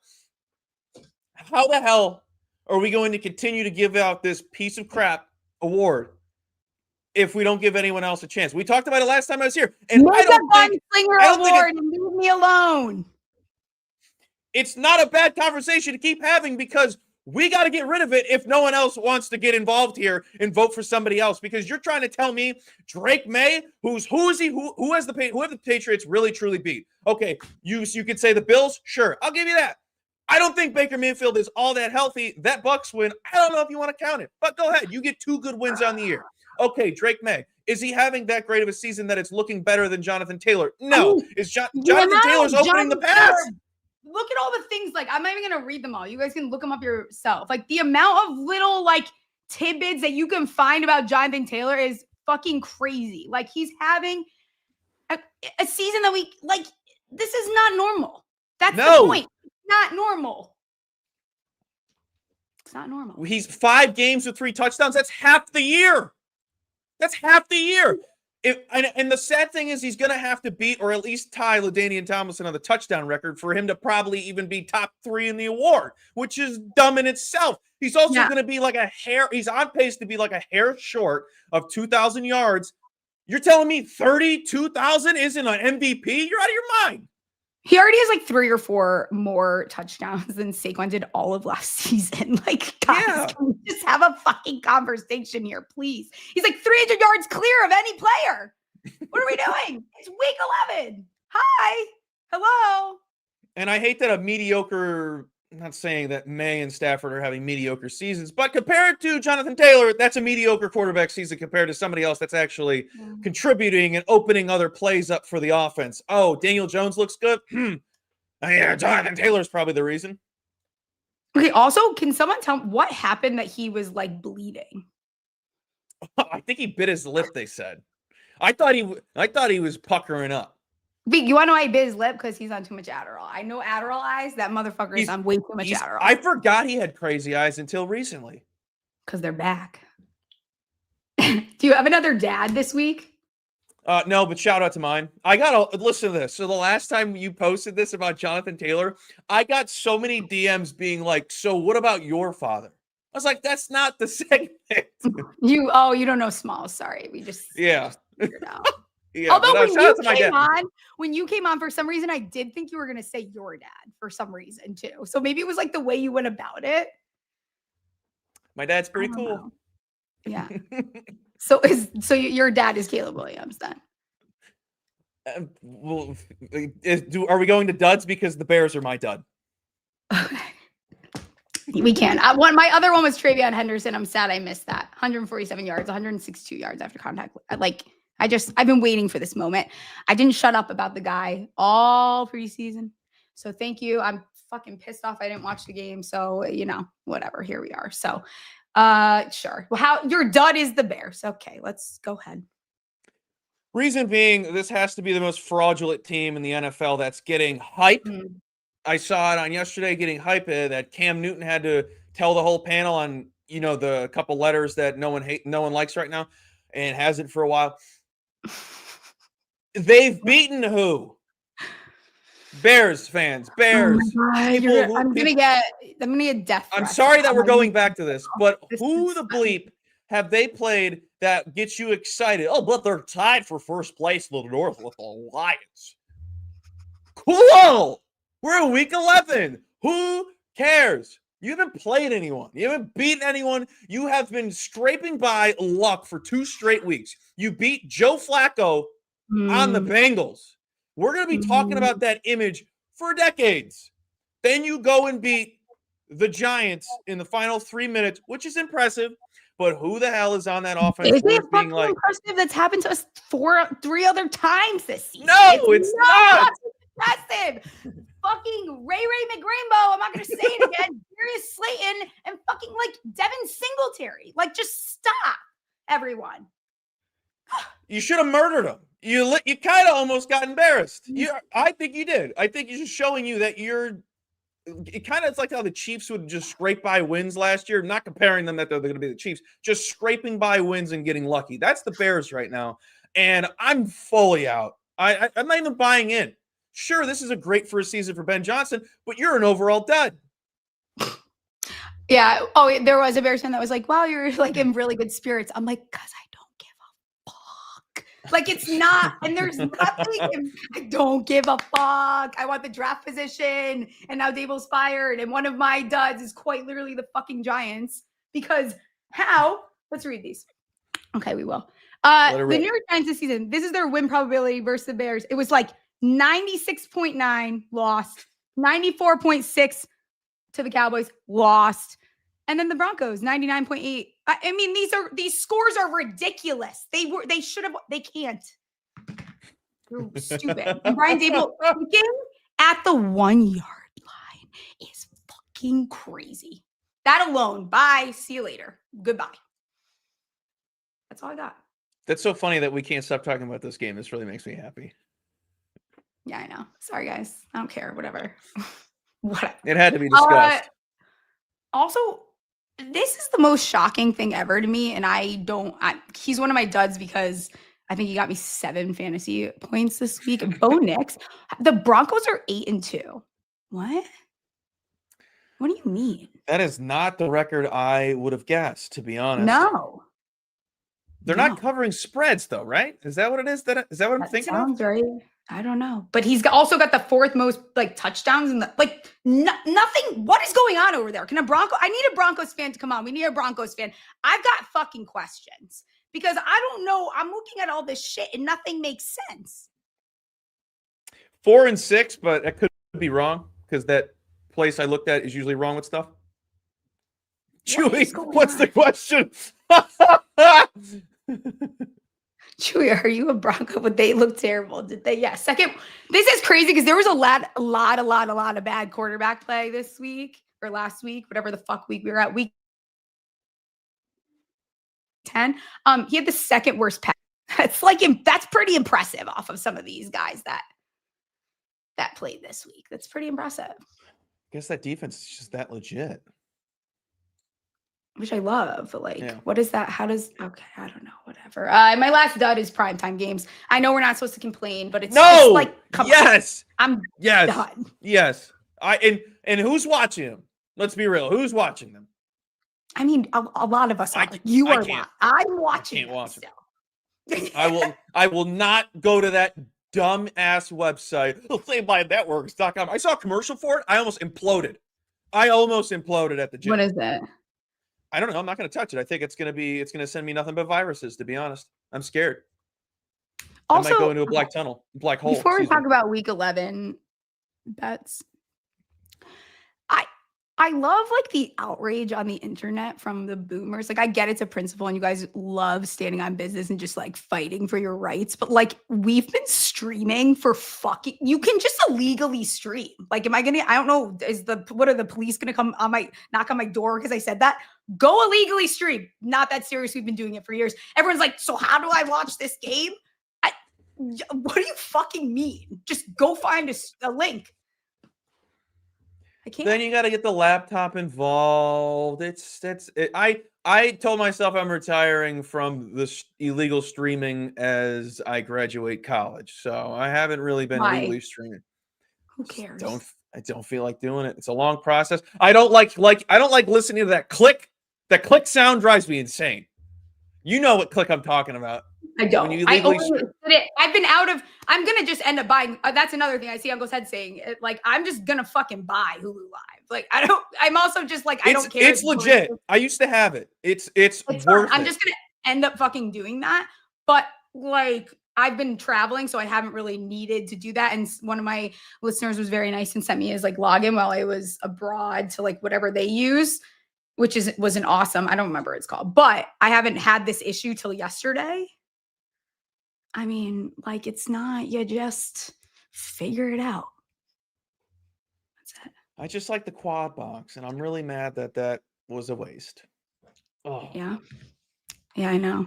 how the hell are we going to continue to give out this piece of crap award if we don't give anyone else a chance? We talked about it last time I was here. And I don't think leave me alone. It's not a bad conversation to keep having, because we got to get rid of it if no one else wants to get involved here and vote for somebody else. Because you're trying to tell me Drake Maye, who have the Patriots really truly beat? Okay, you could say the Bills, sure, I'll give you that. I don't think Baker Mayfield is all that healthy. That Bucs win, I don't know if you want to count it, but go ahead. You get 2 good wins on the year. Okay, Drake Maye, is he having that great of a season that it's looking better than Jonathan Taylor? No. Is Jonathan Taylor's opening the pass? Look at all the things, like, I'm not even going to read them all. You guys can look them up yourself. Like, the amount of little, like, tidbits that you can find about Jonathan Taylor is fucking crazy. Like, he's having a season that this is not normal. That's the point. It's not normal. It's not normal. He's 5 games with 3 touchdowns. That's half the year. That's half the year. And the sad thing is he's going to have to beat or at least tie LaDainian Tomlinson on the touchdown record for him to probably even be top 3 in the award, which is dumb in itself. He's also going to be like he's on pace to be like a hair short of 2,000 yards. You're telling me 32,000 isn't an MVP? You're out of your mind. He already has like 3 or 4 more touchdowns than Saquon did all of last season. Like, guys, can we just have a fucking conversation here, please? He's like 300 yards clear of any player. What are we doing? It's week 11. Hi. Hello. And I hate that a mediocre, I'm not saying that Maye and Stafford are having mediocre seasons, but compared to Jonathan Taylor, that's a mediocre quarterback season compared to somebody else that's actually contributing and opening other plays up for the offense. Oh, Daniel Jones looks good. Yeah, Jonathan Taylor's probably the reason. Okay, also, can someone tell me what happened that he was like bleeding? I think he bit his lip, they said. I thought he was puckering up. Wait, you want to know why he bit his lip? Because he's on too much Adderall. I know Adderall eyes. That motherfucker is on way too much Adderall. I forgot he had crazy eyes until recently. Because they're back. Do you have another dad this week? No, but shout out to mine. I got to listen to this. So the last time you posted this about Jonathan Taylor, I got so many DMs being like, so what about your father? I was like, that's not the segment. You don't know Smalls. Sorry. We just figured it out. Yeah, although when you came on, for some reason, I did think you were going to say your dad for some reason too. So maybe it was like the way you went about it. My dad's pretty cool. Yeah. So your dad is Caleb Williams then? Are we going to duds because the Bears are my dud? Okay. We can. My other one was Travion Henderson. I'm sad I missed that. 147 yards, 162 yards after contact. I've been waiting for this moment. I didn't shut up about the guy all preseason. So thank you. I'm fucking pissed off I didn't watch the game. So, whatever. Here we are. So, sure. Well, your dud is the Bears. Okay, let's go ahead. Reason being, this has to be the most fraudulent team in the NFL that's getting hype. I saw it on yesterday getting hype that Cam Newton had to tell the whole panel on, the couple letters that no one likes right now and hasn't for a while. They've beaten who? Bears fans. Bears. Oh I'm gonna get death. I'm sorry that we're going back to this, but who the bleep have they played that gets you excited? Oh, but they're tied for first place in the North with the Lions. Cool. We're in week 11. Who cares? You haven't played anyone. You haven't beaten anyone. You have been scraping by luck for 2 straight weeks. You beat Joe Flacco on the Bengals. We're going to be talking about that image for decades. Then you go and beat the Giants in the final 3 minutes, which is impressive. But who the hell is on that offense? Is it being like impressive? That's happened to us 3 other times this season. No, it's not. Impressive. Fucking Ray McRainbow. I'm not going to say it again. Darius Slayton and fucking Devin Singletary. Just stop, everyone. You should have murdered him. You kind of almost got embarrassed. I think you did. I think it's just showing you that it kind of is like how the Chiefs would just scrape by wins last year. Not comparing them that they're going to be the Chiefs, just scraping by wins and getting lucky. That's the Bears right now. And I'm fully out. I'm not even buying in. Sure, this is a great first season for Ben Johnson, but you're an overall dud. Yeah. Oh, there was a Bears fan that was like, wow, you're in really good spirits. I'm like, because I don't give a fuck. It's not, and there's nothing. I don't give a fuck. I want the draft position, and now Dable's fired, and one of my duds is quite literally the fucking Giants. Because how? Let's read these. Okay, we will. The New York Giants this season, this is their win probability versus the Bears. It was 96.9 lost, 94.6 to the Cowboys lost, and then the Broncos 99.8. I mean, these scores are ridiculous. They can't. You're stupid. And Brian Dable at the 1 yard line is fucking crazy. That alone. Bye. See you later. Goodbye. That's all I got. That's so funny that we can't stop talking about this game. This really makes me happy. Yeah, I know. Sorry, guys. I don't care. Whatever. Whatever. It had to be discussed. Also, This is the most shocking thing ever to me, and he's one of my duds because I think he got me 7 fantasy points this week. Bo Nix, the Broncos are 8-2. What? What do you mean? That is not the record I would have guessed, to be honest. No. They're not covering spreads, though, right? Is that what it is? Is that what I'm thinking sounds of? Right. I don't know. But he's also got the 4th most touchdowns in the nothing. What is going on over there? I need a Broncos fan to come on. We need a Broncos fan. I've got fucking questions because I don't know. I'm looking at all this shit and nothing makes sense. 4-6, but that could be wrong because that place I looked at is usually wrong with stuff. Chewy, what's the question? Chewy, are you a Bronco? But they look terrible, did they? Yeah. Second, this is crazy because there was a lot of bad quarterback play this week or last week, whatever the fuck week we were at, week 10. He had the 2nd worst pass. That's pretty impressive off of some of these guys that played this week. That's pretty impressive. I guess that defense is just that legit. Which I love, but what is that? I don't know, whatever. My last dud is primetime games. I know we're not supposed to complain, but it's come on. I'm done. Yes. And who's watching them? Let's be real. Who's watching them? I mean, a lot of us are. You are not. I'm watching. I can't watch them. I will not go to that dumb ass website. PlayByNetworks.com. I saw a commercial for it. I almost imploded at the gym. What is it? I don't know. I'm not going to touch it. I think it's going to send me nothing but viruses, to be honest. I'm scared. Also, I might go into a black hole. Before we talk about week 11 bets, I love the outrage on the internet from the boomers. I get it's a principle and you guys love standing on business and just fighting for your rights. But we've been streaming for you can just illegally stream. I don't know. What are the police going to come knock on my door because I said that? Go illegally stream. Not that serious. We've been doing it for years. Everyone's like, so how do I watch this game? What do you fucking mean? Just go find a link. I can't. Then you got to get the laptop involved. I told myself I'm retiring from this illegal streaming as I graduate college. So I haven't really been legally streaming. Who cares? I don't feel like doing it. It's a long process. I don't like listening to that click. That click sound drives me insane. You know what click I'm talking about. I don't. I'm going to just end up buying. That's another thing I see Uncle Ted saying. I'm just going to fucking buy Hulu Live. I'm also just I don't care. It's legit. I used to have it. It's worth it. I'm just going to end up fucking doing that. But I've been traveling, so I haven't really needed to do that. And one of my listeners was very nice and sent me his login while I was abroad to whatever they use, which was an awesome. I don't remember what it's called, but I haven't had this issue till yesterday. I mean, it's not, you just figure it out. That's it. I just like the quad box, and I'm really mad that was a waste. Oh. Yeah. Yeah, I know.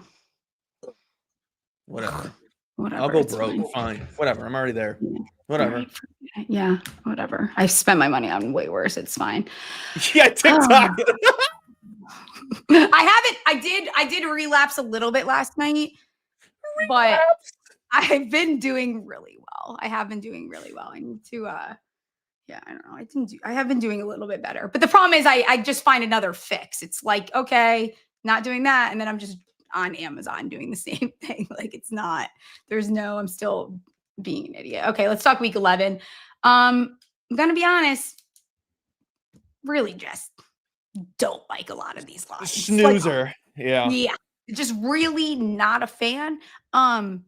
Whatever. Whatever. I'll go broke. Fine. Whatever. I'm already there. Yeah. Whatever. Right. Yeah. Whatever. I spent my money on way worse. It's fine. Yeah, TikTok. I did relapse a little bit last night. But I've been doing really well. I have been doing really well. I need to, I don't know. I have been doing a little bit better. But the problem is I just find another fix. It's okay, not doing that. And then I'm just on Amazon doing the same thing. I'm still being an idiot. Okay, let's talk week 11. I'm going to be honest, really just don't like a lot of these lines. Snoozer. Yeah. Yeah. Just really not a fan. What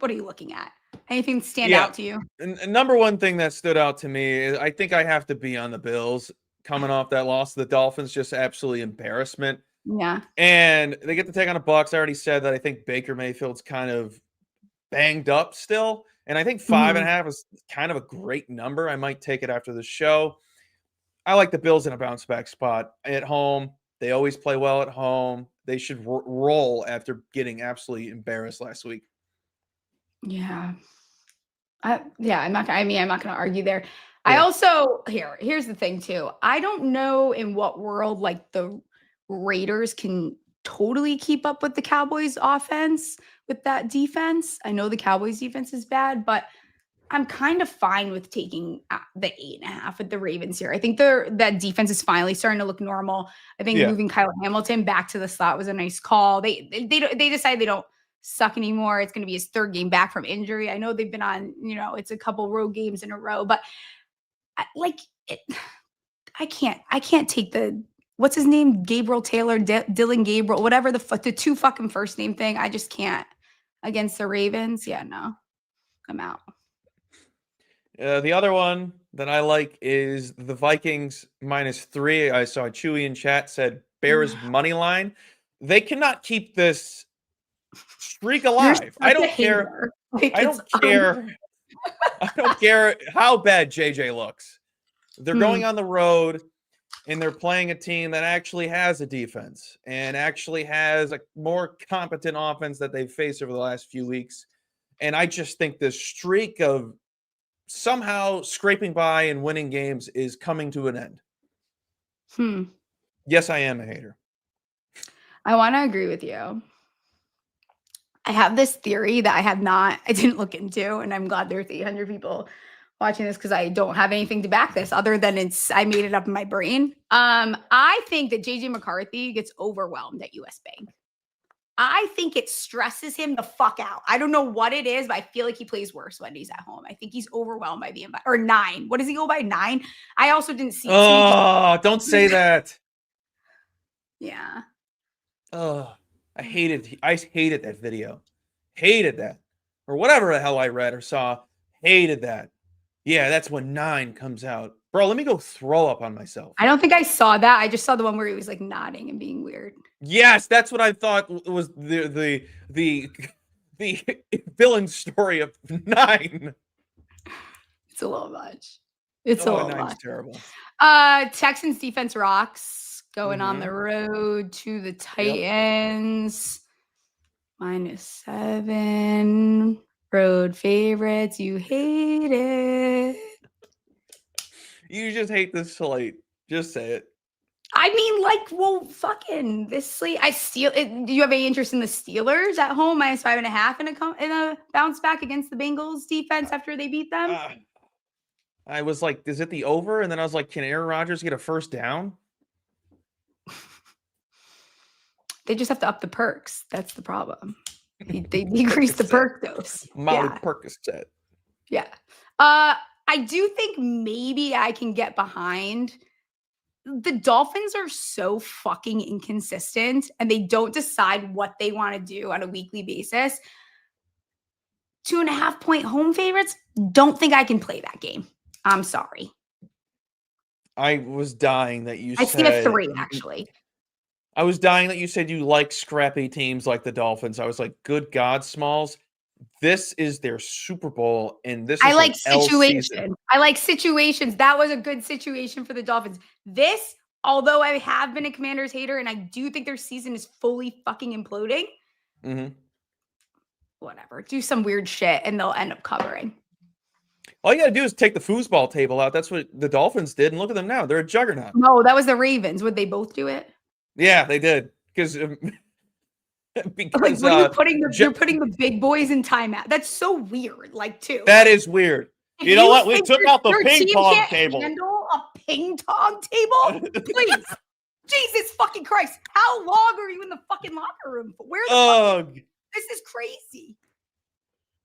are you looking at? Anything stand out to you? Number one thing that stood out to me is I think I have to be on the Bills coming off that loss to the Dolphins. Just absolutely embarrassment. Yeah. And they get to take on the Bucs. I already said that I think Baker Mayfield's kind of banged up still. And I think 5.5 is kind of a great number. I might take it after the show. I like the Bills in a bounce back spot at home. They always play well at home. They should roll after getting absolutely embarrassed last week. Yeah. I'm not going to argue there. I also here's the thing too. I don't know in what world like the Raiders can totally keep up with the Cowboys offense with that defense. I know the Cowboys defense is bad, but I'm kind of fine with taking the 8.5 with the Ravens here. I think that defense is finally starting to look normal. I think moving Kyle Hamilton back to the slot was a nice call. They decided they don't suck anymore. It's going to be his third game back from injury. I know they've been on, it's a couple road games in a row, but I can't take what's his name? Gabriel Taylor, Dylan Gabriel, whatever the two fucking first name thing. I just can't against the Ravens. Yeah, no, I'm out. The other one that I like is the Vikings -3. I saw Chewy in chat said Bears money line. They cannot keep this streak alive. I don't care. I don't care. I don't care how bad JJ looks. They're going on the road and they're playing a team that actually has a defense and actually has a more competent offense that they've faced over the last few weeks. And I just think this streak of somehow scraping by and winning games is coming to an end. Yes, I am a hater. I want to agree with you. I have this theory that I didn't look into, and I'm glad there's 800 people watching this because I don't have anything to back this other than I made it up in my brain. I think that JJ McCarthy gets overwhelmed at US Bank. I think it stresses him the fuck out. I don't know what it is, but I feel like he plays worse when he's at home. I think he's overwhelmed by the environment. Or 9. What does he go by? 9? I also didn't see. Oh, don't say that. Yeah. Oh, I hated that video. Hated that. Or whatever the hell I read or saw. Hated that. Yeah, that's when 9 comes out. Bro, let me go throw up on myself. I don't think I saw that. I just saw the one where he was like nodding and being weird. Yes, that's what I thought was the villain story of 9. It's a little much. It's a little much. Terrible. Texans defense rocks going on the road to the Titans. -7. Road favorites. You hate it. You just hate this slate. Just say it. I mean, fucking this slate. Do you have any interest in the Steelers at home -5.5 in a bounce back against the Bengals defense after they beat them? I was like, is it the over? And then I was like, can Aaron Rodgers get a first down? They just have to up the perks. That's the problem. They decrease the perk dose. Molly Percocet. Yeah. I do think maybe I can get behind. The Dolphins are so fucking inconsistent and they don't decide what they want to do on a weekly basis. 2.5 point home favorites. Don't think I can play that game. I'm sorry. I was dying that you said. I see a 3 actually. I was dying that you said you like scrappy teams like the Dolphins. I was like, good God, Smalls. This is their Super Bowl, and this is I like situation. I like situations. That was a good situation for the Dolphins. This, although I have been a Commanders hater, and I do think their season is fully fucking imploding. Whatever. Do some weird shit, and they'll end up covering. All you got to do is take the foosball table out. That's what the Dolphins did, and look at them now. They're a juggernaut. No, that was the Ravens. Would they both do it? Yeah, they did. Because what are you putting you're putting the big boys in timeout. That's so weird. Too. That is weird. You know what? We took out the ping pong table. Handle a ping pong table, please. Jesus fucking Christ! How long are you in the fucking locker room for? Where the this is crazy.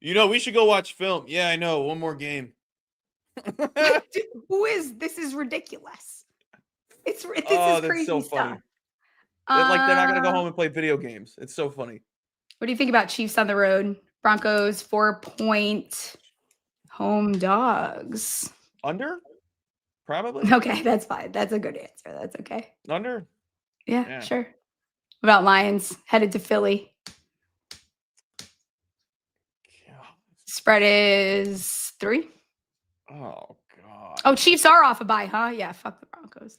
We should go watch film. Yeah, I know. One more game. Dude, this is ridiculous. This is crazy so stuff. Funny. They're not going to go home and play video games. It's so funny. What do you think about Chiefs on the road? Broncos 4-point home dogs. Under? Probably. Okay, that's fine. That's a good answer. That's okay. Under? Yeah, sure. What about Lions headed to Philly? Spread is 3. Oh, God. Oh, Chiefs are off a bye, huh? Yeah, fuck the Broncos.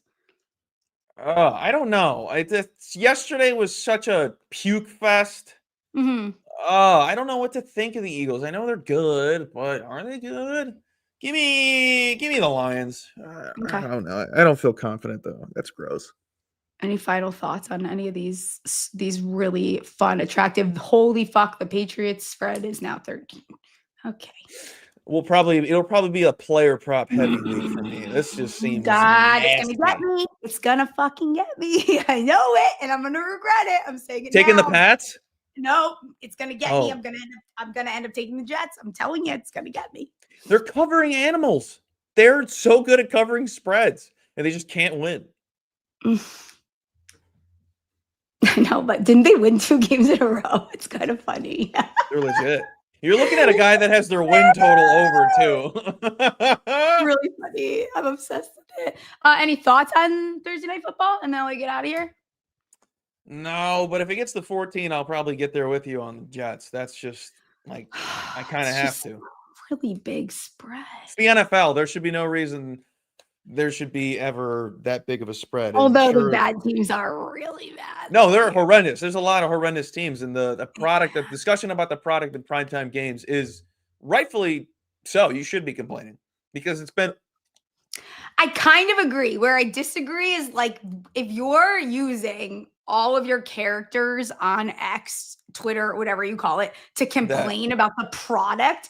I don't know. Yesterday was such a puke fest. I don't know what to think of the Eagles. I know they're good, but are they good? Give me the Lions. Okay. I don't know. I don't feel confident though. That's gross. Any final thoughts on any of these really fun, attractive? Holy fuck, the Patriots spread is now 13. Okay. It'll probably be a player prop heavy week for me. This just seems God, nasty. it's gonna get me. It's gonna fucking get me. I know it, and I'm gonna regret it. I'm saying it Taking now. the Pats? No, it's gonna get me. Oh. I'm gonna end up taking the Jets. I'm telling you, it's gonna get me. They're covering animals. They're so good at covering spreads, and they just can't win. I know, but didn't they win 2 games in a row? It's kind of funny. They're legit. You're looking at a guy that has their win total over too. Really funny. I'm obsessed with it. Any thoughts on Thursday Night Football? And then we get out of here. No, but if it gets to 14, I'll probably get there with you on the Jets. That's just like I kind of have to. Really big spread. It's the NFL. There should be no reason there should be ever that big of a spread. Although the bad teams are really bad. No, they're horrendous. There's a lot of horrendous teams, and the product, the discussion about the product in primetime games is rightfully so. You should be complaining because it's been. I kind of agree. Where I disagree is like if you're using all of your characters on X, Twitter, whatever you call it, to complain about the product.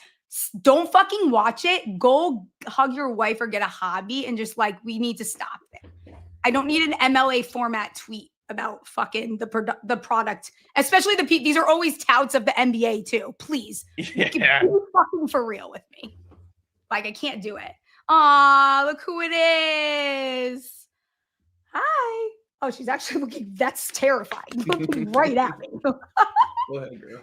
Don't fucking watch it. Go hug your wife or get a hobby and just like, we need to stop it. I don't need an MLA format tweet about fucking the product, especially these are always touts of the NBA too. Please. Yeah. Be fucking for real with me. Like I can't do it. Aw, look who it is. Hi. Oh, she's actually looking, that's terrifying. Looking right at me. Go ahead, girl.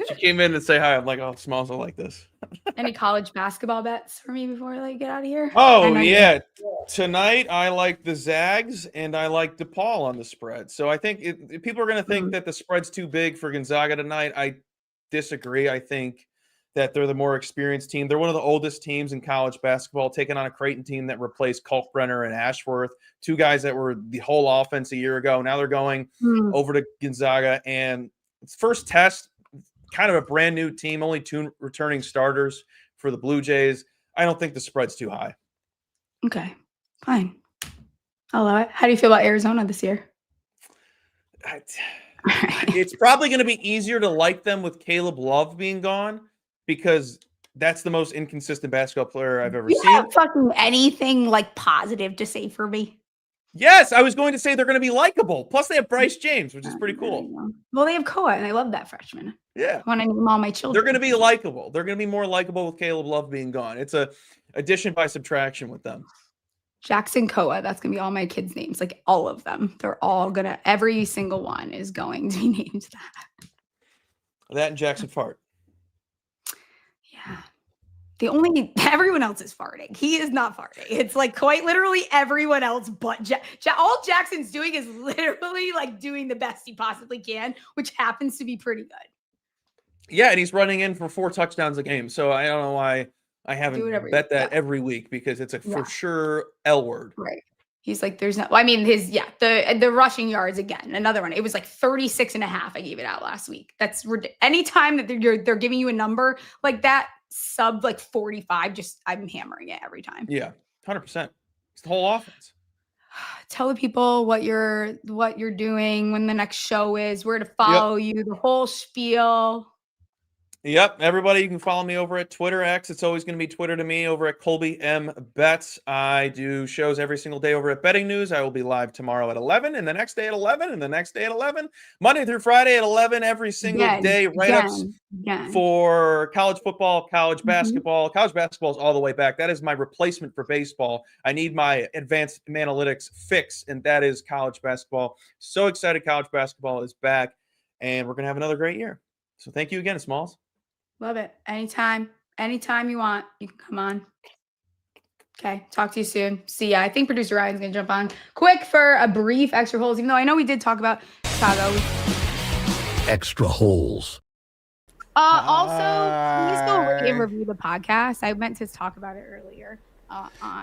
She came in to say hi. I'm like, oh, Smalls are like this. Any college basketball bets for me before I get out of here? Oh, yeah. Tonight, I like the Zags and I like DePaul on the spread. So I think if people are going to think that the spread's too big for Gonzaga tonight, I disagree. I think that they're the more experienced team. They're one of the oldest teams in college basketball, taking on a Creighton team that replaced Kalkbrenner and Ashworth, 2 guys that were the whole offense a year ago. Now they're going over to Gonzaga, and it's first test. Kind of a brand new team, only 2 returning starters for the Blue Jays. I don't think the spread's too high. Okay, fine. I'll allow it. How do you feel about Arizona this year? It's probably going to be easier to like them with Caleb Love being gone because that's the most inconsistent basketball player I've ever seen. Have fucking anything like positive to say for me? Yes, I was going to say they're going to be likable. Plus, they have Bryce James, which is pretty cool. Well, they have Koa, and I love that freshman. Yeah. I want to name all my children. They're going to be likable. They're going to be more likable with Caleb Love being gone. It's a addition by subtraction with them. Jackson Koa, that's going to be all my kids' names, like all of them. They're all going to, every single one is going to be named that. That and Jackson Fart. Yeah. Everyone else is farting. He is not farting. It's like quite literally everyone else but all Jackson's doing is literally like doing the best he possibly can, which happens to be pretty good. Yeah, and he's running in for 4 touchdowns a game. So I don't know why I haven't bet that every week because it's a for sure L word. Right. He's like, there's no, I mean, the rushing yards again, another one. It was like 36.5. I gave it out last week. That's anytime that they're giving you a number like that, sub like 45, I'm hammering it every time. Yeah, 100%. It's the whole offense. Tell the people what you're doing, when the next show is, where to follow you, the whole spiel. Yep. Everybody, you can follow me over at Twitter X. It's always going to be Twitter to me over at Colby M Bets. I do shows every single day over at Betting News. I will be live tomorrow at 11 and the next day at 11 and the next day at 11. Monday through Friday at 11 every single day. Write-ups for college football, college basketball. College basketball is all the way back. That is my replacement for baseball. I need my advanced analytics fix, and that is college basketball. So excited college basketball is back, and we're going to have another great year. So thank you again, Smalls. Love it. Anytime you want, you can come on. Okay. Talk to you soon. See ya. I think producer Ryan's going to jump on quick for a brief extra holes, even though I know we did talk about Chicago. Extra holes. Also, please go rate and review the podcast. I meant to talk about it earlier.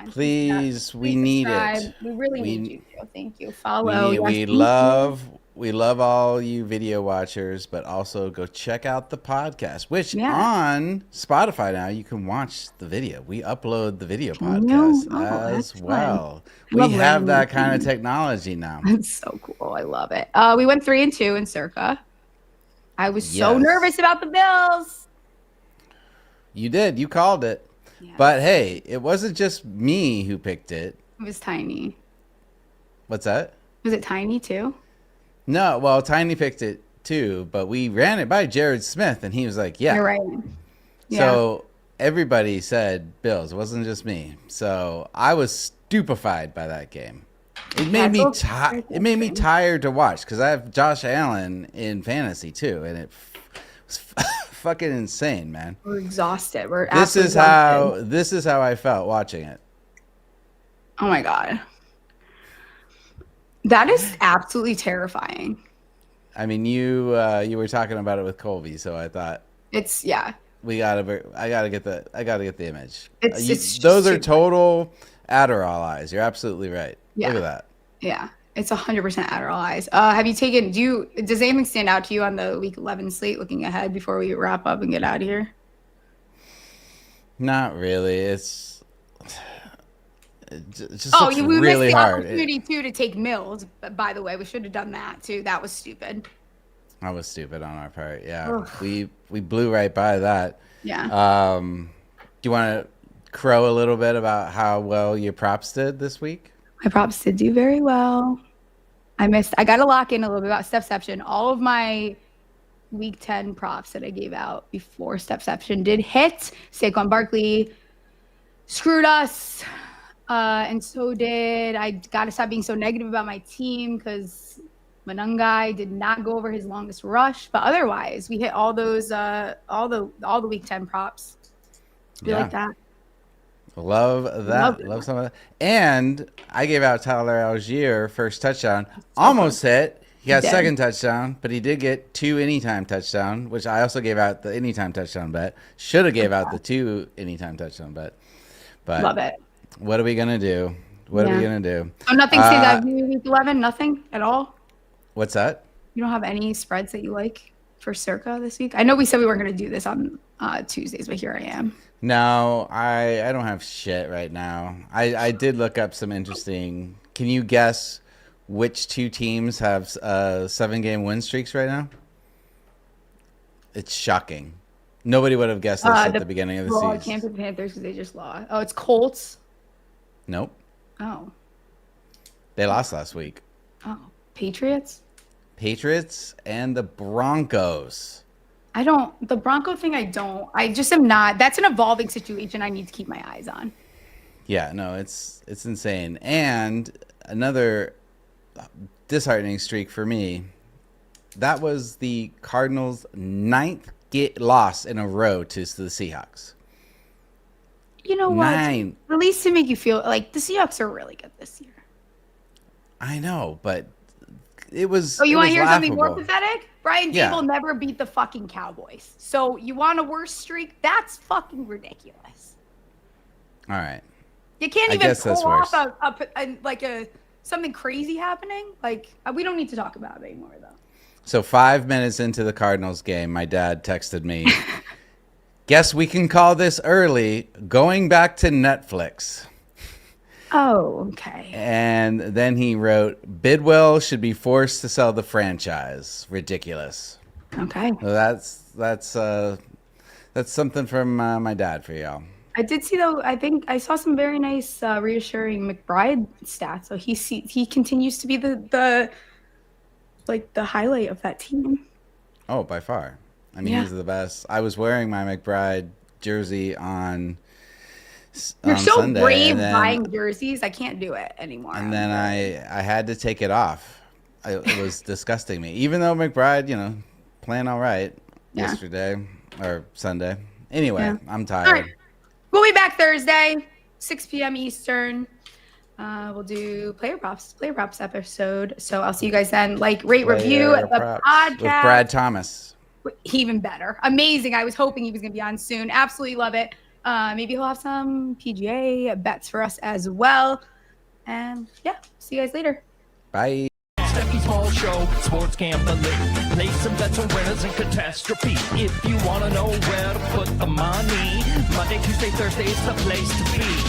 Please, we need it. We really need you to. Thank you. Follow. We love we love all you video watchers, but also go check out the podcast, which on Spotify now you can watch the video. We upload the video podcast as well. We have that kind of technology now. It's so cool. I love it. We went 3-2 in Circa. I was so nervous about the Bills. You did. You called it. Yeah. But hey, it wasn't just me who picked it. It was Tiny. What's that? Was it Tiny too? No, well, Tiny picked it too, but we ran it by Jared Smith, and he was like, yeah. You're right. Yeah. So everybody said Bills. It wasn't just me. So I was stupefied by that game. It made me tired to watch because I have Josh Allen in fantasy too, and it was fucking insane, man. We're exhausted. This is how I felt watching it. Oh my God. That is absolutely terrifying. I mean, you were talking about it with Colby, so I thought I gotta get the image. Those are total Adderall eyes. You're absolutely right. Yeah. Look at that. Yeah, it's 100% Adderall eyes. Have you taken? Does anything stand out to you on the Week 11 slate? Looking ahead before we wrap up and get out of here. Not really. It's just we really missed the hard. Opportunity to take Mills. But by the way, we should have done that too. That was stupid. That was stupid on our part. Yeah, ugh. we blew right by that. Yeah. Do you want to crow a little bit about how well your props did this week? My props did do very well. I got to lock in a little bit about Stephception. All of my Week 10 props that I gave out before Stephception did hit. Saquon Barkley screwed us. And so did I. Got to stop being so negative about my team because Manungai did not go over his longest rush. But otherwise, we hit all those all the Week 10 props. You like that? Love that. Love some of that. And I gave out Tyler Allgeier first touchdown. Almost hit. He got second touchdown, but he did get 2 anytime touchdown, which I also gave out the anytime touchdown bet. Should have gave out the 2 anytime touchdown bet. But love it. What are we gonna do? What are we gonna do? Oh, nothing stands out to you Week 11? Nothing at all? What's that? You don't have any spreads that you like for Circa this week? I know we said we weren't going to do this on Tuesdays, but here I am. No, I don't have shit right now. I did look up some interesting. Can you guess which 2 teams have 7-game win streaks right now? It's shocking. Nobody would have guessed this at the beginning of the season. I can't pick the Panthers because they just lost. Oh, it's Colts. Nope. Oh. They lost last week. Oh, Patriots and the Broncos. The Bronco thing, I just am not. That's an evolving situation I need to keep my eyes on. Yeah, no, it's insane. And another disheartening streak for me, that was the Cardinals' 9th loss in a row to the Seahawks. You know what? 9. At least to make you feel like the Seahawks are really good this year. I know, but it was. Oh, you want to hear laughable. something more pathetic? Brian Dable never beat the fucking Cowboys. So you want a worse streak? That's fucking ridiculous. All right. You can't even pull off something crazy happening. Like, we don't need to talk about it anymore, though. So 5 minutes into the Cardinals game, my dad texted me, guess we can call this early, going back to Netflix. Oh, okay. And then he wrote, Bidwell should be forced to sell the franchise. Ridiculous. Okay. So that's something from my dad for y'all. I did see, though, I think I saw some very nice reassuring McBride stats. So he continues to be the highlight of that team. Oh, by far. I mean, he's the best. I was wearing my McBride jersey on You're so Sunday, brave buying jerseys. I can't do it anymore. And then I had to take it off. It was disgusting me. Even though McBride, playing all right yesterday or Sunday. Anyway, I'm tired. All right. We'll be back Thursday, 6 p.m. Eastern. We'll do player props episode. So I'll see you guys then. Rate, review the podcast. With Brad Thomas. Even better. Amazing. I was hoping he was going to be on soon. Absolutely love it. Maybe he'll have some PGA bets for us as well. And see you guys later. Bye. Stephie Smalls Show, sports gambling. Play some bets on winners and catastrophe. If you want to know where to put the money, Monday, Tuesday, Thursday is the place to be.